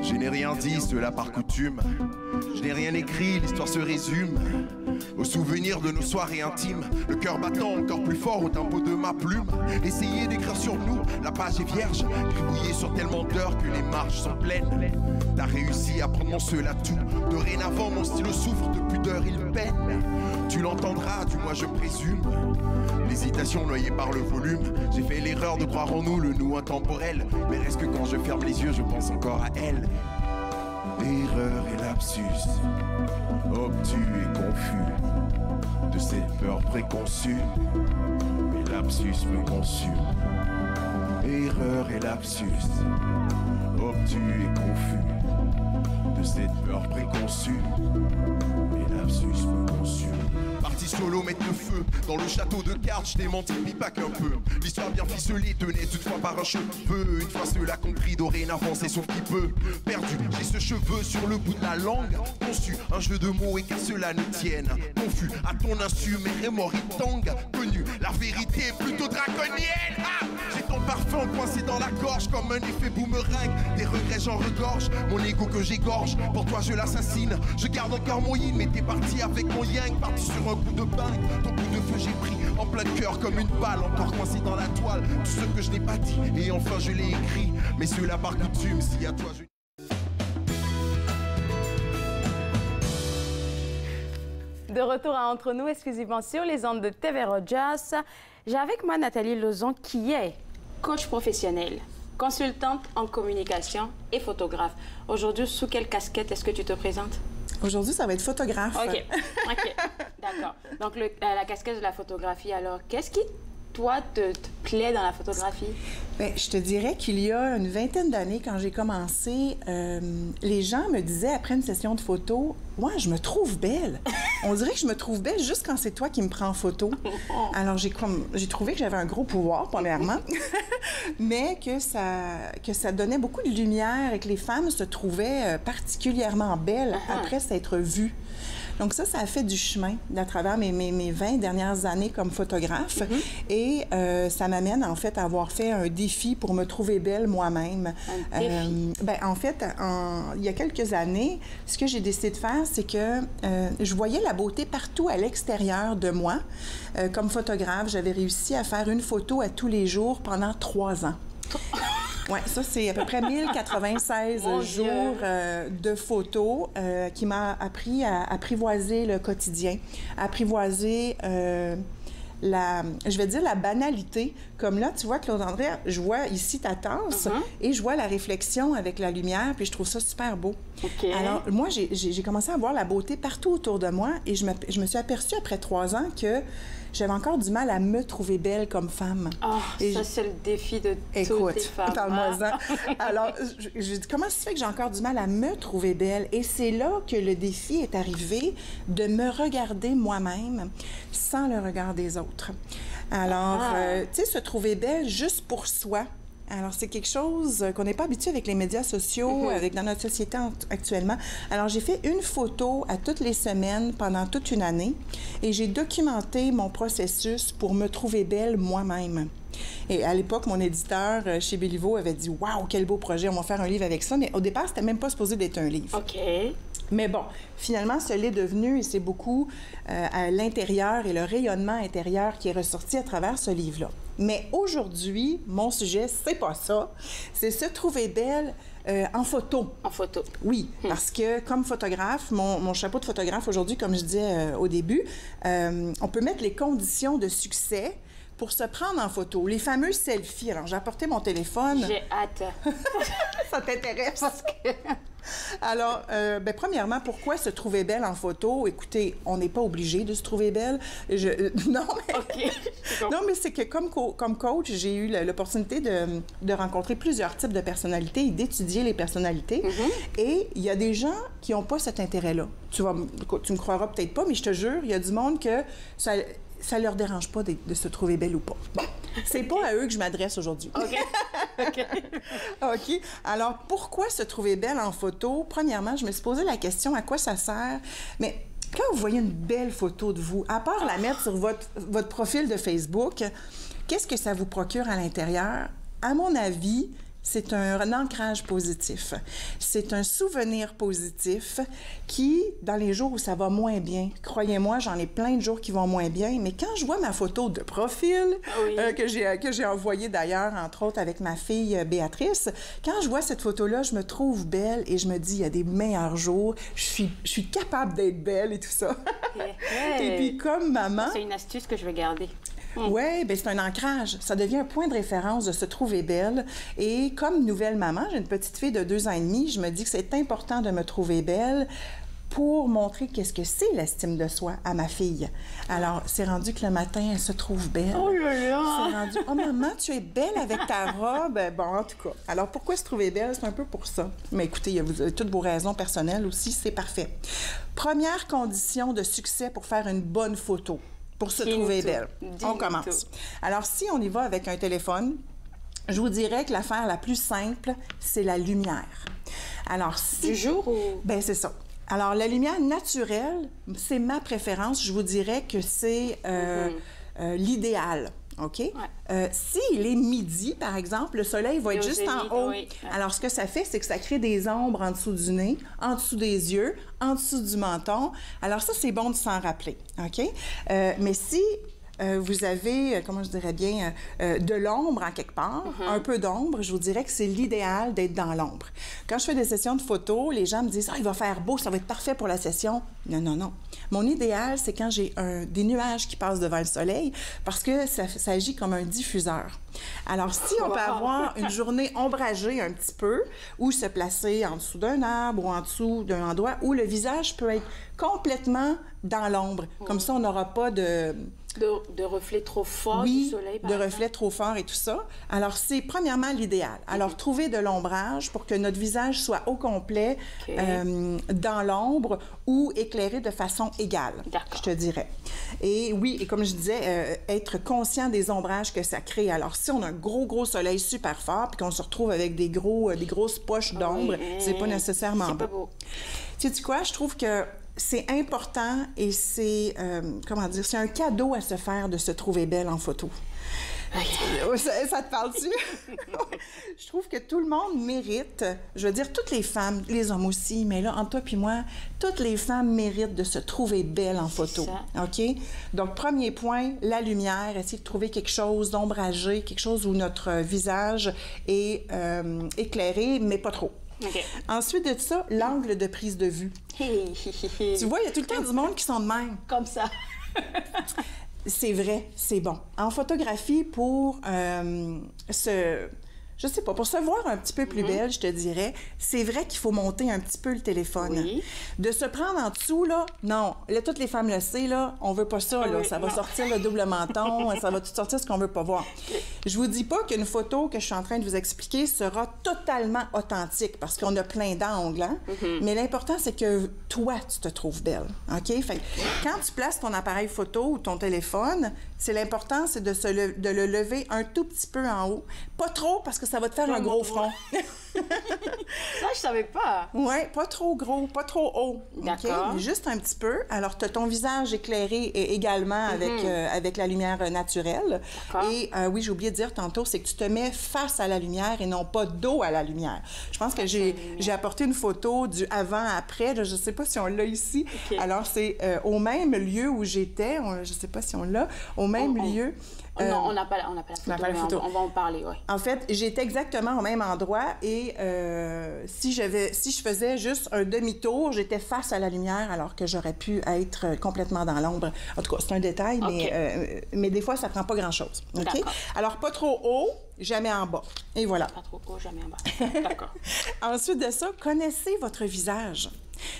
Je n'ai rien dit, cela par coutume. Je n'ai rien écrit, l'histoire se résume aux souvenirs de nos soirées intimes. Le cœur battant encore plus fort au tempo de ma plume. Essayez d'écrire sur nous, la page est vierge. Gribouillé sur tellement d'heures que les marges sont pleines. T'as réussi à prendre mon seul atout. Dorénavant, mon stylo souffre de pudeur, il peine. Tu l'entendras, du moins je présume. L'hésitation noyée par le volume. J'ai fait l'erreur de croire en nous, le nous intemporel. Mais reste que quand je ferme les yeux, je pense encore à elle. Erreur et lapsus, obtus et confus de cette peur préconçue. Mes lapsus me consument. Erreur et lapsus, obtus et confus de cette peur préconçue. Mes lapsus me consument. Parti solo mettre le feu dans le château de cartes, je t'ai menti, mais pas qu'un peu. L'histoire bien ficelée tenait toutefois par un cheveu. Une fois cela compris, dorénavant c'est sauf qui peut. Perdu, j'ai ce cheveu sur le bout de la langue. Conçu, un jeu de mots et qu'à cela ne tienne. Confus, à ton insu, mes remords y tanguent. Connu, la vérité est plutôt draconienne. Ah, j'ai ton parfum coincé dans la gorge comme un effet boomerang. Des regrets j'en regorge, mon ego que j'égorge. Pour toi je l'assassine, je garde encore mon yin. Mais t'es parti avec mon yang, parti sur un coup de bain. Ton coup de feu j'ai pris en plein cœur comme une balle. Encore coincé dans la toile, tout ce que je n'ai pas dit. Et enfin je l'ai écrit, mais cela par coutume. Si à toi je... De retour à Entre nous, exclusivement sur les ondes de TV Rogers. J'ai avec moi Nathalie Lauzon, qui est coach professionnelle, consultante en communication et photographe. Aujourd'hui, sous quelle casquette est-ce que tu te présentes? Aujourd'hui, ça va être photographe. OK. OK. D'accord. Donc, la casquette de la photographie, alors, qu'est-ce qui, toi, te plaît dans la photographie? Bien, je te dirais qu'il y a une vingtaine d'années, quand j'ai commencé, les gens me disaient, après une session de photo, « Ouais, je me trouve belle. » On dirait que je me trouve belle juste quand c'est toi qui me prends en photo. Alors, j'ai trouvé que j'avais un gros pouvoir, premièrement, mais que ça donnait beaucoup de lumière et que les femmes se trouvaient particulièrement belles après s'être vues. Donc ça a fait du chemin à travers mes 20 dernières années comme photographe. Et ça m'amène, en fait, à avoir fait un défi pour me trouver belle moi-même. Un défi? En fait, il y a quelques années, ce que j'ai décidé de faire, c'est que je voyais la beauté partout à l'extérieur de moi. Comme photographe, j'avais réussi à faire une photo à tous les jours pendant 3 ans. Oui, ça, c'est à peu près 1096 jours de photos qui m'a appris à apprivoiser le quotidien, à apprivoiser je vais dire la banalité. Comme là, tu vois, Claude-André, je vois ici ta tasse et je vois la réflexion avec la lumière, puis je trouve ça super beau. Alors, moi, j'ai commencé à voir la beauté partout autour de moi et je me suis aperçue après 3 ans que j'avais encore du mal à me trouver belle comme femme. Ça, c'est le défi de toutes les femmes. Parle-moi-en. Alors, je dis, comment ça se fait que j'ai encore du mal à me trouver belle? Et c'est là que le défi est arrivé de me regarder moi-même sans le regard des autres. Alors, tu sais, se trouver belle juste pour soi. Alors, c'est quelque chose qu'on n'est pas habitué avec les médias sociaux, dans notre société actuellement. Alors, j'ai fait une photo à toutes les semaines pendant toute une année et j'ai documenté mon processus pour me trouver belle moi-même. Et à l'époque, mon éditeur chez Béliveau avait dit « Waouh, quel beau projet, on va faire un livre avec ça ». Mais au départ, c'était même pas supposé d'être un livre. OK. Mais bon, finalement, ce l'est devenu et c'est beaucoup à l'intérieur et le rayonnement intérieur qui est ressorti à travers ce livre-là. Mais aujourd'hui, mon sujet, c'est pas ça. C'est se trouver belle en photo. En photo. Oui, parce que comme photographe, mon chapeau de photographe aujourd'hui, comme je disais au début, on peut mettre les conditions de succès pour se prendre en photo. Les fameux selfies. Alors, j'ai apporté mon téléphone. J'ai hâte. Ça t'intéresse? Alors, premièrement, pourquoi se trouver belle en photo? Écoutez, on n'est pas obligé de se trouver belle. Non, mais c'est que comme coach, j'ai eu l'opportunité de rencontrer plusieurs types de personnalités et d'étudier les personnalités. Et il y a des gens qui n'ont pas cet intérêt-là. Tu me croiras peut-être pas, mais je te jure, il y a du monde que ça leur dérange pas de se trouver belle ou pas. Bon, c'est pas à eux que je m'adresse aujourd'hui. OK. OK. OK. Alors, pourquoi se trouver belle en photo? Premièrement, je me suis posé la question, à quoi ça sert? Mais quand vous voyez une belle photo de vous, à part la mettre sur votre profil de Facebook, qu'est-ce que ça vous procure à l'intérieur? À mon avis, c'est un ancrage positif. C'est un souvenir positif qui, dans les jours où ça va moins bien, croyez-moi, j'en ai plein de jours qui vont moins bien, mais quand je vois ma photo de profil, que j'ai envoyée d'ailleurs, entre autres, avec ma fille Béatrice, quand je vois cette photo-là, je me trouve belle et je me dis, il y a des meilleurs jours, je suis capable d'être belle et tout ça. Et puis, comme maman... C'est une astuce que je vais garder. Oui, bien c'est un ancrage. Ça devient un point de référence de se trouver belle. Et comme nouvelle maman, j'ai une petite fille de 2 ans et demi, je me dis que c'est important de me trouver belle pour montrer qu'est-ce que c'est l'estime de soi à ma fille. Alors, c'est rendu que le matin, elle se trouve belle. Oh là là! C'est rendu, oh maman, tu es belle avec ta robe. Bon, en tout cas. Alors, pourquoi se trouver belle? C'est un peu pour ça. Mais écoutez, vous avez toutes vos raisons personnelles aussi, c'est parfait. Première condition de succès pour faire une bonne photo. Pour se trouver belle. On commence. Alors, si on y va avec un téléphone, je vous dirais que l'affaire la plus simple, c'est la lumière. Alors, si... Du jour ou... Bien, c'est ça. Alors, la lumière naturelle, c'est ma préférence. Je vous dirais que c'est l'idéal. OK? Ouais. S'il est midi, par exemple, le soleil va être juste en haut. Oui. Alors, ce que ça fait, c'est que ça crée des ombres en dessous du nez, en dessous des yeux, en dessous du menton. Alors, ça, c'est bon de s'en rappeler. OK? Mais si vous avez, comment je dirais bien, de l'ombre en quelque part, un peu d'ombre, je vous dirais que c'est l'idéal d'être dans l'ombre. Quand je fais des sessions de photos, les gens me disent « Ah, il va faire beau, ça va être parfait pour la session. » Non, non, non. Mon idéal, c'est quand j'ai des nuages qui passent devant le soleil parce que ça agit comme un diffuseur. Alors, si on peut avoir une journée ombragée un petit peu ou se placer en dessous d'un arbre ou en dessous d'un endroit où le visage peut être complètement dans l'ombre. Comme ça, on n'aura pas de reflets trop forts du soleil, par exemple. Reflets trop forts et tout ça. Alors, c'est premièrement l'idéal. Alors, trouver de l'ombrage pour que notre visage soit au complet dans l'ombre ou éclairé de façon égale, je te dirais. Et oui, et comme je disais, être conscient des ombrages que ça crée. Alors, si on a un gros soleil super fort puis qu'on se retrouve avec des grosses poches d'ombre, c'est pas nécessairement bon. Pas beau. Tu sais quoi? Je trouve que c'est important et c'est, comment dire, c'est un cadeau à se faire de se trouver belle en photo. Ça te parle-tu? Je trouve que tout le monde mérite, je veux dire, toutes les femmes, les hommes aussi, mais là, entre toi puis moi, toutes les femmes méritent de se trouver belle en photo. OK? Donc, premier point, la lumière, essayer de trouver quelque chose d'ombragé, quelque chose où notre visage est éclairé, mais pas trop. Okay. Ensuite de ça, l'angle de prise de vue. Tu vois, il y a tout le temps du monde qui sont de même. Comme ça. C'est vrai, c'est bon. En photographie, pour je sais pas, pour se voir un petit peu plus belle, je te dirais, c'est vrai qu'il faut monter un petit peu le téléphone. Oui. De se prendre en dessous, là, non. Là, toutes les femmes le savent, là, on veut pas ça, là. Ça va sortir le double menton, ça va tout sortir ce qu'on veut pas voir. Je vous dis pas qu'une photo que je suis en train de vous expliquer sera totalement authentique, parce qu'on a plein d'angles, hein? Mais l'important, c'est que toi, tu te trouves belle, OK? Fait que quand tu places ton appareil photo ou ton téléphone, c'est l'important, c'est de le lever un tout petit peu en haut. Pas trop, parce que ça va te faire un gros front. Ça, je savais pas. Oui, pas trop gros, pas trop haut. D'accord. Okay? Juste un petit peu. Alors, tu as ton visage éclairé également avec la lumière naturelle. Et oui, j'ai oublié de dire tantôt, c'est que tu te mets face à la lumière et non pas dos à la lumière. Je pense que j'ai apporté une photo du avant-après. Je ne sais pas si on l'a ici. Okay. Alors, c'est au même lieu où j'étais. Je ne sais pas si on l'a. Au même lieu. Non, on n'a pas la photo. On va en parler, oui. En fait, j'étais exactement au même endroit et si je faisais juste un demi-tour, j'étais face à la lumière alors que j'aurais pu être complètement dans l'ombre. En tout cas, c'est un détail, mais des fois, ça prend pas grand-chose. Okay? Alors, pas trop haut, jamais en bas. Et voilà. Pas trop haut, jamais en bas. D'accord. Ensuite de ça, connaissez votre visage.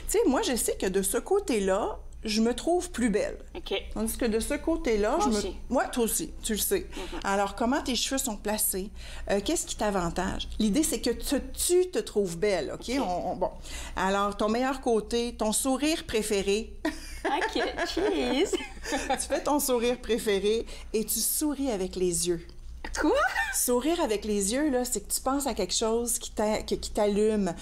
Tu sais, moi, je sais que de ce côté-là, je me trouve plus belle. OK. Tandis que de ce côté-là, Moi aussi. Ouais, toi aussi, tu le sais. Alors, comment tes cheveux sont placés? Qu'est-ce qui t'avantage? L'idée, c'est que tu te trouves belle, OK? Bon. Alors, ton meilleur côté, ton sourire préféré. OK, cheese! Tu fais ton sourire préféré et tu souris avec les yeux. Quoi? Sourire avec les yeux, là, c'est que tu penses à quelque chose qui t'allume.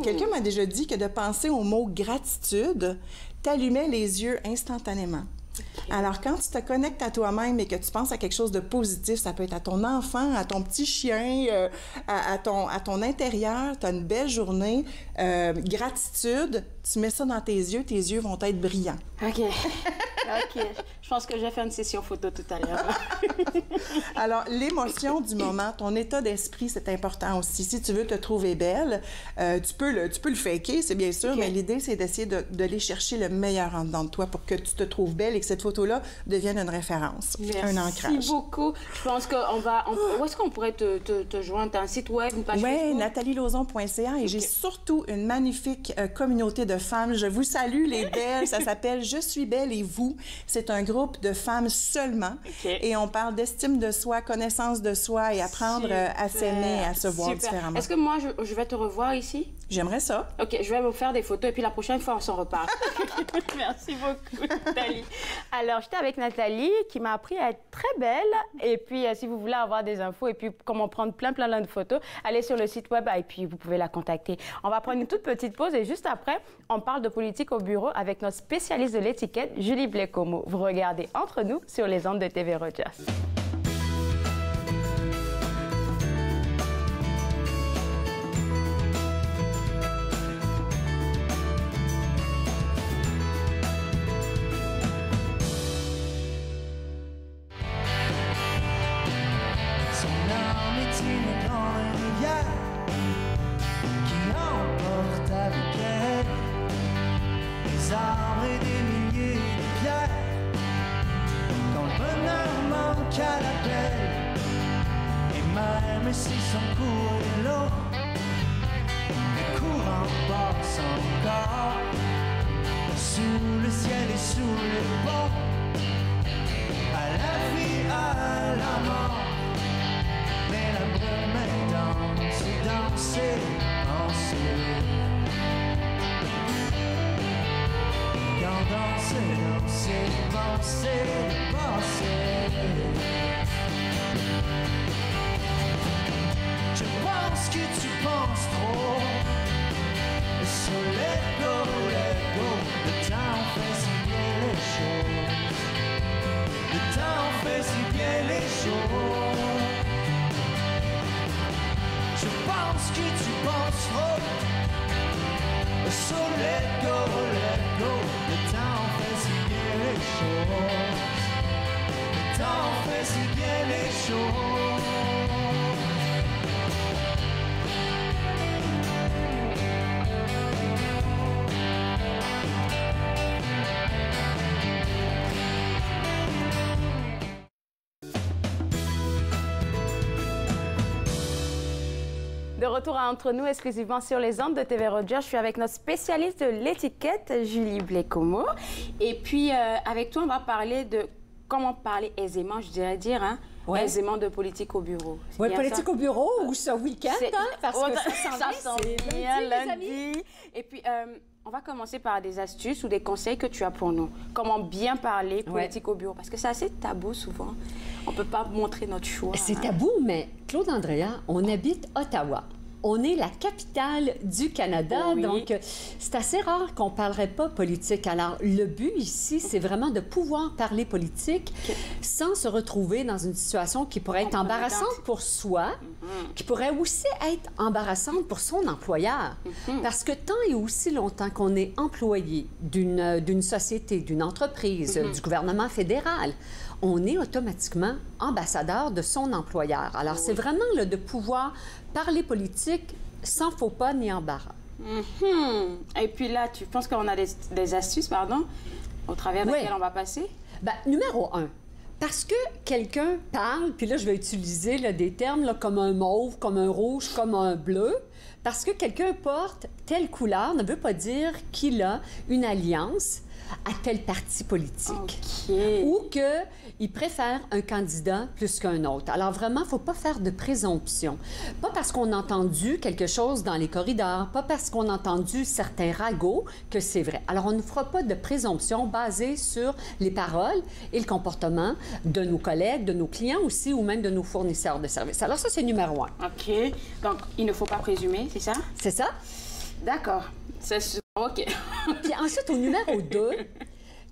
Quelqu'un m'a déjà dit que de penser au mot gratitude t'allumait les yeux instantanément. Okay. Alors, quand tu te connectes à toi-même et que tu penses à quelque chose de positif, ça peut être à ton enfant, à ton petit chien, à ton intérieur, tu as une belle journée, gratitude, tu mets ça dans tes yeux vont être brillants. OK. OK. Je pense que je vais faire une session photo tout à l'heure. Alors, l'émotion du moment, ton état d'esprit, c'est important aussi. Si tu veux te trouver belle, tu peux le faker, c'est bien sûr, mais l'idée, c'est d'essayer d'aller chercher le meilleur en dedans de toi pour que tu te trouves belle et que cette photo-là devienne une référence, un ancrage. Merci beaucoup. Je pense qu'on va... Où est-ce qu'on pourrait te joindre? T'as un site web, une page Facebook? Oui, natalielozon.ca et j'ai surtout une magnifique communauté de femmes. Je vous salue, les belles. Ça s'appelle « Je suis belle et vous ». C'est un groupe de femmes seulement. Et on parle d'estime de soi, connaissance de soi et apprendre à s'aimer, à se voir différemment. Est-ce que moi, je vais te revoir ici? J'aimerais ça. OK, je vais vous faire des photos et puis la prochaine fois, on s'en reparle. Merci beaucoup, Nathalie. Alors, j'étais avec Nathalie qui m'a appris à être très belle. Et puis, si vous voulez avoir des infos et puis comment prendre plein de photos, allez sur le site web et puis vous pouvez la contacter. On va prendre une toute petite pause et juste après, on parle de politique au bureau avec notre spécialiste de l'étiquette, Julie Blais-Comeau. Vous regardez Entre nous sur les ondes de TV Rogers. Arbres et des milliers de pierres, quand le bonheur manque à l'appel, et même si son cours est long, le courant passe encore, sous le ciel et sous les ponts, à la vie, à la mort, mais la brume danse, danser, danser. Danser, danser, danser. Je pense que tu penses trop. So let go, le temps fait si bien les choses. Le temps fait si bien les choses. Je pense que tu penses trop. So let go, le temps fait si bien les choses. Le temps fait si bien les choses. De retour à Entre nous, exclusivement sur les ondes de TV Rogers. Je suis avec notre spécialiste de l'étiquette, Julie Blais-Comeau. Et puis, avec toi, on va parler de comment parler aisément, je dirais dire, hein, aisément de politique au bureau. Oui, politique au bureau ou ce week-end, hein, parce que ça sent bien lundi. Et puis, on va commencer par des astuces ou des conseils que tu as pour nous. Comment bien parler politique au bureau? Parce que c'est assez tabou souvent. On ne peut pas montrer notre choix. C'est tabou, mais Claude Andrea, on habite Ottawa. On est la capitale du Canada, donc c'est assez rare qu'on ne parlerait pas politique. Alors, le but ici, c'est vraiment de pouvoir parler politique sans se retrouver dans une situation qui pourrait être embarrassante pour soi, qui pourrait aussi être embarrassante pour son employeur. Parce que tant et aussi longtemps qu'on est employé d'une société, d'une entreprise, du gouvernement fédéral, on est automatiquement ambassadeur de son employeur. Alors, c'est vraiment là, de pouvoir parler politique sans faux pas ni embarras. Et puis là, tu penses qu'on a des astuces, pardon, au travers desquelles on va passer? Bien, numéro 1, parce que quelqu'un parle, puis là, je vais utiliser là, des termes là, comme un mauve, comme un rouge, comme un bleu, parce que quelqu'un porte telle couleur ne veut pas dire qu'il a une alliance à tel parti politique. Ou qu'ils préfèrent un candidat plus qu'un autre. Alors vraiment, il ne faut pas faire de présomption. Pas parce qu'on a entendu quelque chose dans les corridors, pas parce qu'on a entendu certains ragots que c'est vrai. Alors on ne fera pas de présomption basée sur les paroles et le comportement de nos collègues, de nos clients aussi, ou même de nos fournisseurs de services. Alors ça, c'est numéro 1. OK. Donc, il ne faut pas présumer, c'est ça? C'est ça. D'accord. OK. Puis ensuite, au numéro 2,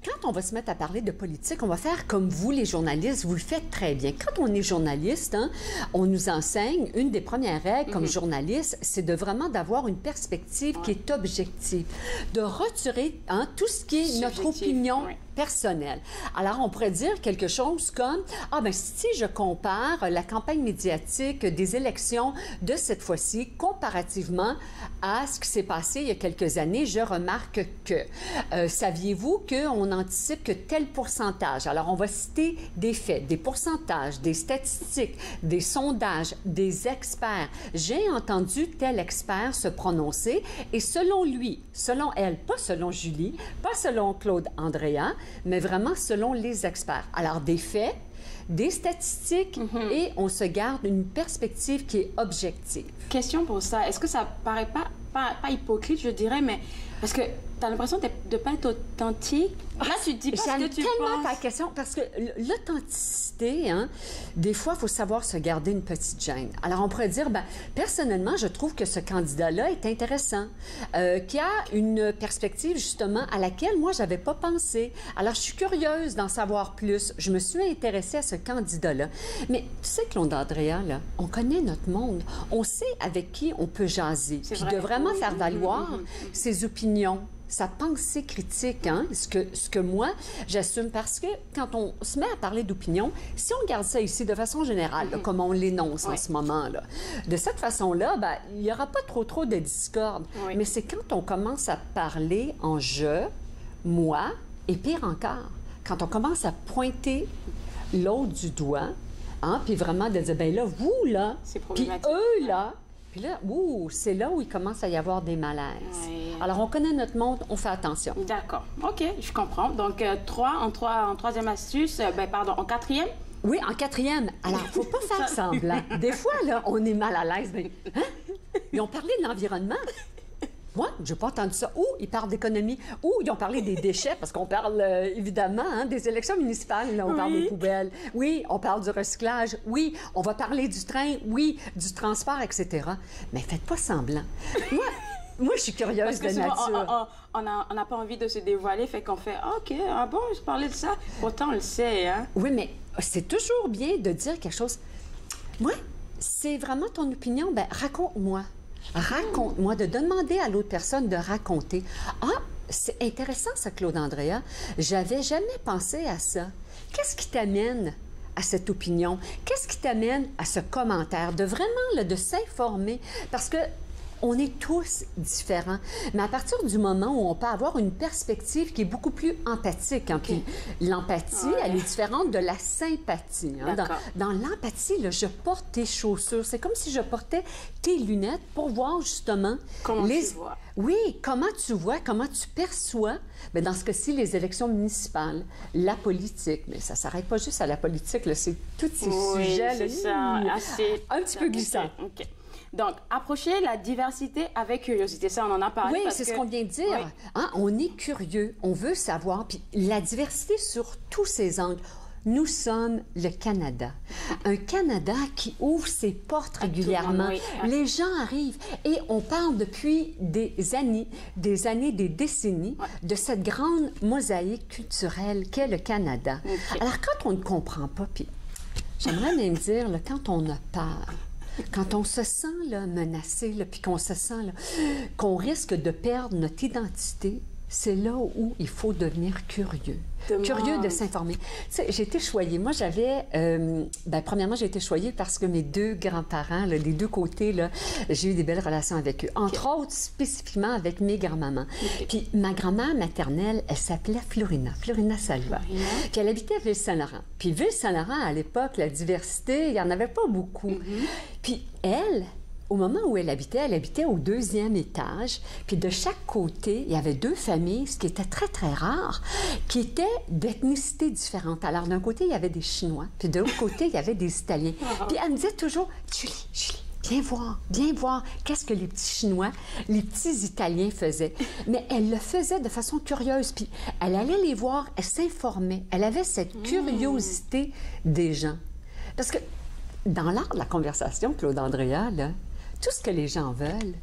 quand on va se mettre à parler de politique, on va faire comme vous, les journalistes. Vous le faites très bien. Quand on est journaliste, hein, on nous enseigne, une des premières règles comme journaliste, c'est de vraiment d'avoir une perspective qui est objective, de retirer tout ce qui est notre opinion personnelle. Alors, on pourrait dire quelque chose comme, si je compare la campagne médiatique des élections de cette fois-ci comparativement à ce qui s'est passé il y a quelques années, je remarque que, saviez-vous qu'on anticipe que tel pourcentage, alors on va citer des faits, des pourcentages, des statistiques, des sondages, des experts. J'ai entendu tel expert se prononcer et selon lui, selon elle, pas selon Julie, pas selon Claude Andréa, mais vraiment selon les experts. Alors, des faits, des statistiques et on se garde une perspective qui est objective. Question pour ça. Est-ce que ça paraît pas hypocrite, je dirais, mais parce que tu as l'impression de ne pas être authentique. Là, tu te dis pas ce que tu tellement penses. ta question, parce que l'authenticité, hein, des fois, il faut savoir se garder une petite gêne. Alors, on pourrait dire, personnellement, je trouve que ce candidat-là est intéressant, qui a une perspective, justement, à laquelle, moi, je n'avais pas pensé. Alors, je suis curieuse d'en savoir plus. Je me suis intéressée à ce candidat-là. Mais tu sais, Claude Andréa, là, on connaît notre monde. On sait avec qui on peut jaser. Puis de vraiment faire valoir ses opinions, sa pensée critique, hein, ce que moi, j'assume. Parce que quand on se met à parler d'opinion, si on regarde ça ici de façon générale, là, comme on l'énonce en ce moment, là, de cette façon-là, il n'y aura pas trop de discorde. Mais c'est quand on commence à parler en je, moi, et pire encore, quand on commence à pointer l'autre du doigt, hein, puis vraiment de dire, là, vous, là, puis eux, là, puis là, c'est là où il commence à y avoir des malaises. Alors, on connaît notre monde, on fait attention. D'accord. OK, je comprends. Donc, en troisième astuce, en quatrième? Oui, en quatrième. Alors, il ne faut pas faire semblant. Des fois, là, on est mal à l'aise. Ils ont parlé de l'environnement. Moi, je n'ai pas entendu ça. Ou ils parlent d'économie. Ou ils ont parlé des déchets, parce qu'on parle évidemment des élections municipales. Là, on parle des poubelles. Oui, on parle du recyclage. Oui, on va parler du train. Oui, du transport, etc. Mais faites pas semblant. Moi, je suis curieuse de nature. On n'a pas envie de se dévoiler, fait qu'on fait « OK, bon, je parlais de ça. » Pourtant, on le sait, hein? Oui, mais c'est toujours bien de dire quelque chose. Moi, c'est vraiment ton opinion. Raconte-moi. Raconte-moi, de demander à l'autre personne de raconter. C'est intéressant ça, Claude Andréa. J'avais jamais pensé à ça. Qu'est-ce qui t'amène à cette opinion? Qu'est-ce qui t'amène à ce commentaire? De vraiment, de s'informer. Parce que on est tous différents. Mais à partir du moment où on peut avoir une perspective qui est beaucoup plus empathique, hein, puis l'empathie, elle est différente de la sympathie. Hein. Dans l'empathie, je porte tes chaussures. C'est comme si je portais tes lunettes pour voir justement... Comment tu vois. Oui, comment tu vois, comment tu perçois, mais dans ce cas-ci, les élections municipales, la politique. Mais ça ne s'arrête pas juste à la politique, c'est tous ces sujets. C'est ça, un petit peu glissant. OK. Donc, approcher la diversité avec curiosité, ça, on en a parlé. Oui, c'est ce qu'on vient de dire. Oui. Hein, on est curieux, on veut savoir, puis la diversité sur tous ses angles. Nous sommes le Canada. Un Canada qui ouvre ses portes régulièrement. Les gens arrivent et on parle depuis des années, des décennies de cette grande mosaïque culturelle qu'est le Canada. Alors, quand on ne comprend pas, puis j'aimerais même dire, quand on a peur, quand on se sent menacé, puis qu'on se sent qu'on risque de perdre notre identité, c'est là où il faut devenir curieux. Curieux de s'informer. Tu sais, j'ai été choyée. Moi, j'avais... premièrement, j'ai été choyée parce que mes deux grands-parents, des deux côtés, j'ai eu des belles relations avec eux. Entre autres, spécifiquement avec mes grands-mamans. Puis ma grand-mère maternelle, elle s'appelait Florina Salva. Puis elle habitait à Ville-Saint-Laurent. Puis Ville-Saint-Laurent, à l'époque, la diversité, il n'y en avait pas beaucoup. Puis elle au moment où elle habitait au 2e étage. Puis de chaque côté, il y avait 2 familles, ce qui était très, très rare, qui étaient d'ethnicités différentes. Alors, d'un côté, il y avait des Chinois, puis de l'autre côté, il y avait des Italiens. Puis elle me disait toujours, Julie, viens voir, qu'est-ce que les petits Chinois, les petits Italiens faisaient. Mais elle le faisait de façon curieuse, puis elle allait les voir, elle s'informait, elle avait cette curiosité des gens. Parce que dans l'art de la conversation, Claude Andrea, là, tout ce que les gens veulent,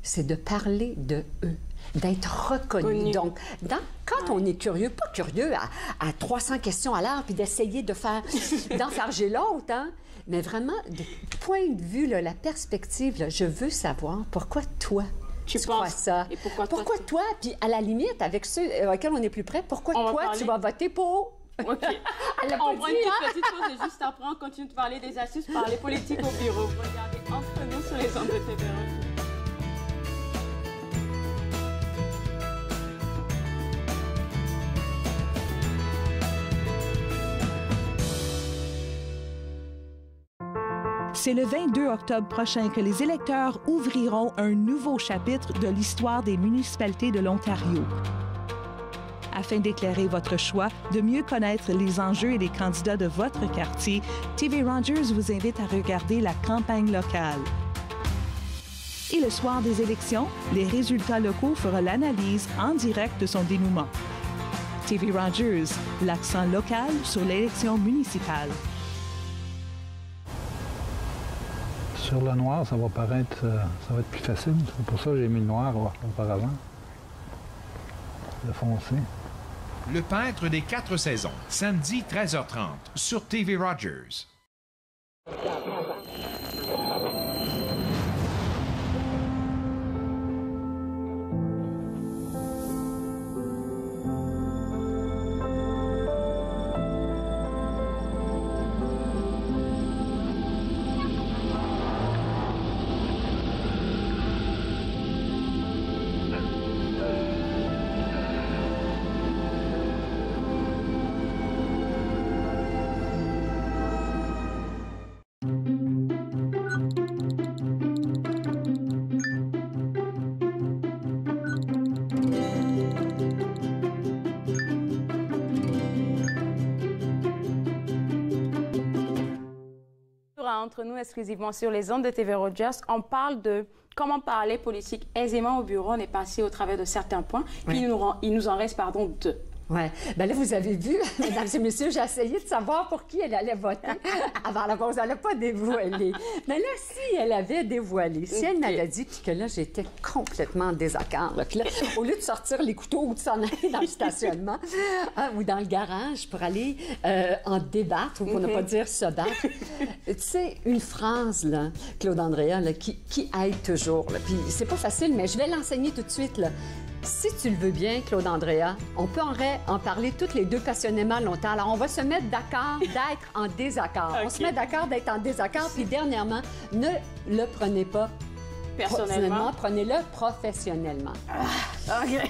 c'est de parler de eux, d'être reconnus. Donc, quand on est curieux, pas curieux à 300 questions à l'heure, puis d'essayer d'enfarger l'autre, hein, mais vraiment, du point de vue, là, la perspective, là, je veux savoir pourquoi toi, tu crois ça. Et pourquoi toi, puis à la limite, avec ceux auxquels on est plus près, pourquoi toi, tu vas voter pour... OK. On prend une petite pause et juste après, on continue de parler des astuces, parler politique au bureau. Regardez Entre nous sur les ondes de TVA. C'est le 22 octobre prochain que les électeurs ouvriront un nouveau chapitre de l'histoire des municipalités de l'Ontario. Afin d'éclairer votre choix, de mieux connaître les enjeux et les candidats de votre quartier, TV Rogers vous invite à regarder la campagne locale. Et le soir des élections, les résultats locaux feront l'analyse en direct de son dénouement. TV Rogers, l'accent local sur l'élection municipale. Sur le noir, ça va paraître, ça va être plus facile. C'est pour ça que j'ai mis le noir auparavant. Le foncé. Le peintre des 4 saisons, samedi 13h30 sur TV Rogers. Entre nous exclusivement sur les ondes de TV Rogers, on parle de comment parler politique aisément au bureau. On est passé au travers de certains points. Puis il nous en reste, 2. Oui. Bien là, vous avez vu, mesdames et messieurs, j'ai essayé de savoir pour qui elle allait voter avant la pause. Elle n'a pas dévoilé. Mais là, si elle avait dévoilé, si elle m'avait dit, puis que là, j'étais complètement en désaccord, là, au lieu de sortir les couteaux ou de s'en aller dans le stationnement ou dans le garage pour aller en débattre, ou pour ne pas dire se battre, tu sais, une phrase, là, Claude Andrea, là, qui aide toujours. Là. Puis c'est pas facile, mais je vais l'enseigner tout de suite, là. Si tu le veux bien, Claude Andrea, on peut en parler toutes les deux passionnément longtemps. Alors, on va se mettre d'accord d'être en désaccord. Okay. On se met d'accord d'être en désaccord, puis dernièrement, ne le prenez pas personnellement, prenez-le professionnellement. OK.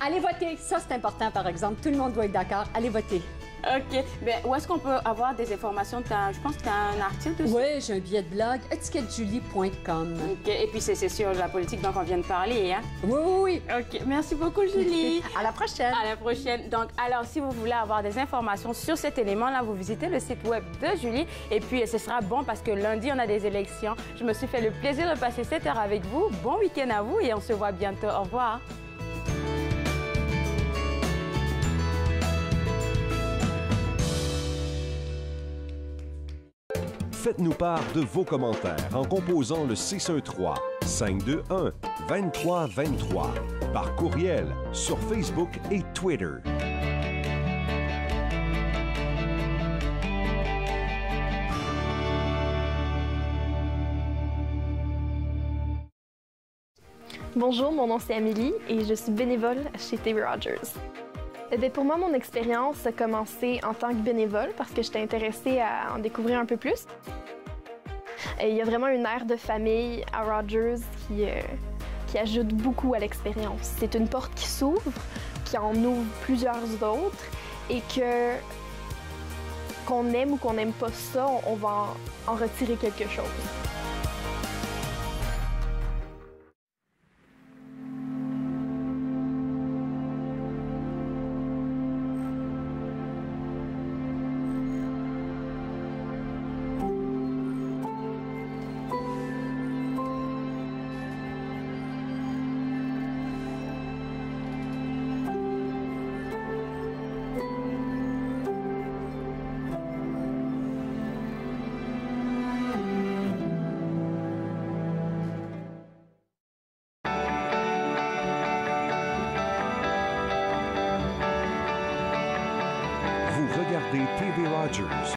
Allez voter. Ça, c'est important, par exemple. Tout le monde doit être d'accord. Allez voter. OK. Bien, où est-ce qu'on peut avoir des informations? Je pense que tu as un article dessus. Oui, j'ai un billet de blog, etiquettejulie.com. OK. Et puis, c'est sur la politique dont on vient de parler, hein? Oui. OK. Merci beaucoup, Julie. À la prochaine. À la prochaine. Donc, alors, si vous voulez avoir des informations sur cet élément-là, vous visitez le site web de Julie. Et puis, ce sera bon parce que lundi, on a des élections. Je me suis fait le plaisir de passer 7 heures avec vous. Bon week-end à vous et on se voit bientôt. Au revoir. Faites-nous part de vos commentaires en composant le 613-521-2323 par courriel sur Facebook et Twitter. Bonjour, mon nom c'est Amélie et je suis bénévole chez TV Rogers. Pour moi, mon expérience a commencé en tant que bénévole parce que j'étais intéressée à en découvrir un peu plus. Il y a vraiment une aire de famille à Rogers qui ajoute beaucoup à l'expérience. C'est une porte qui s'ouvre, qui en ouvre plusieurs autres et qu'on aime ou qu'on n'aime pas ça, on va en retirer quelque chose. des TV Rogers.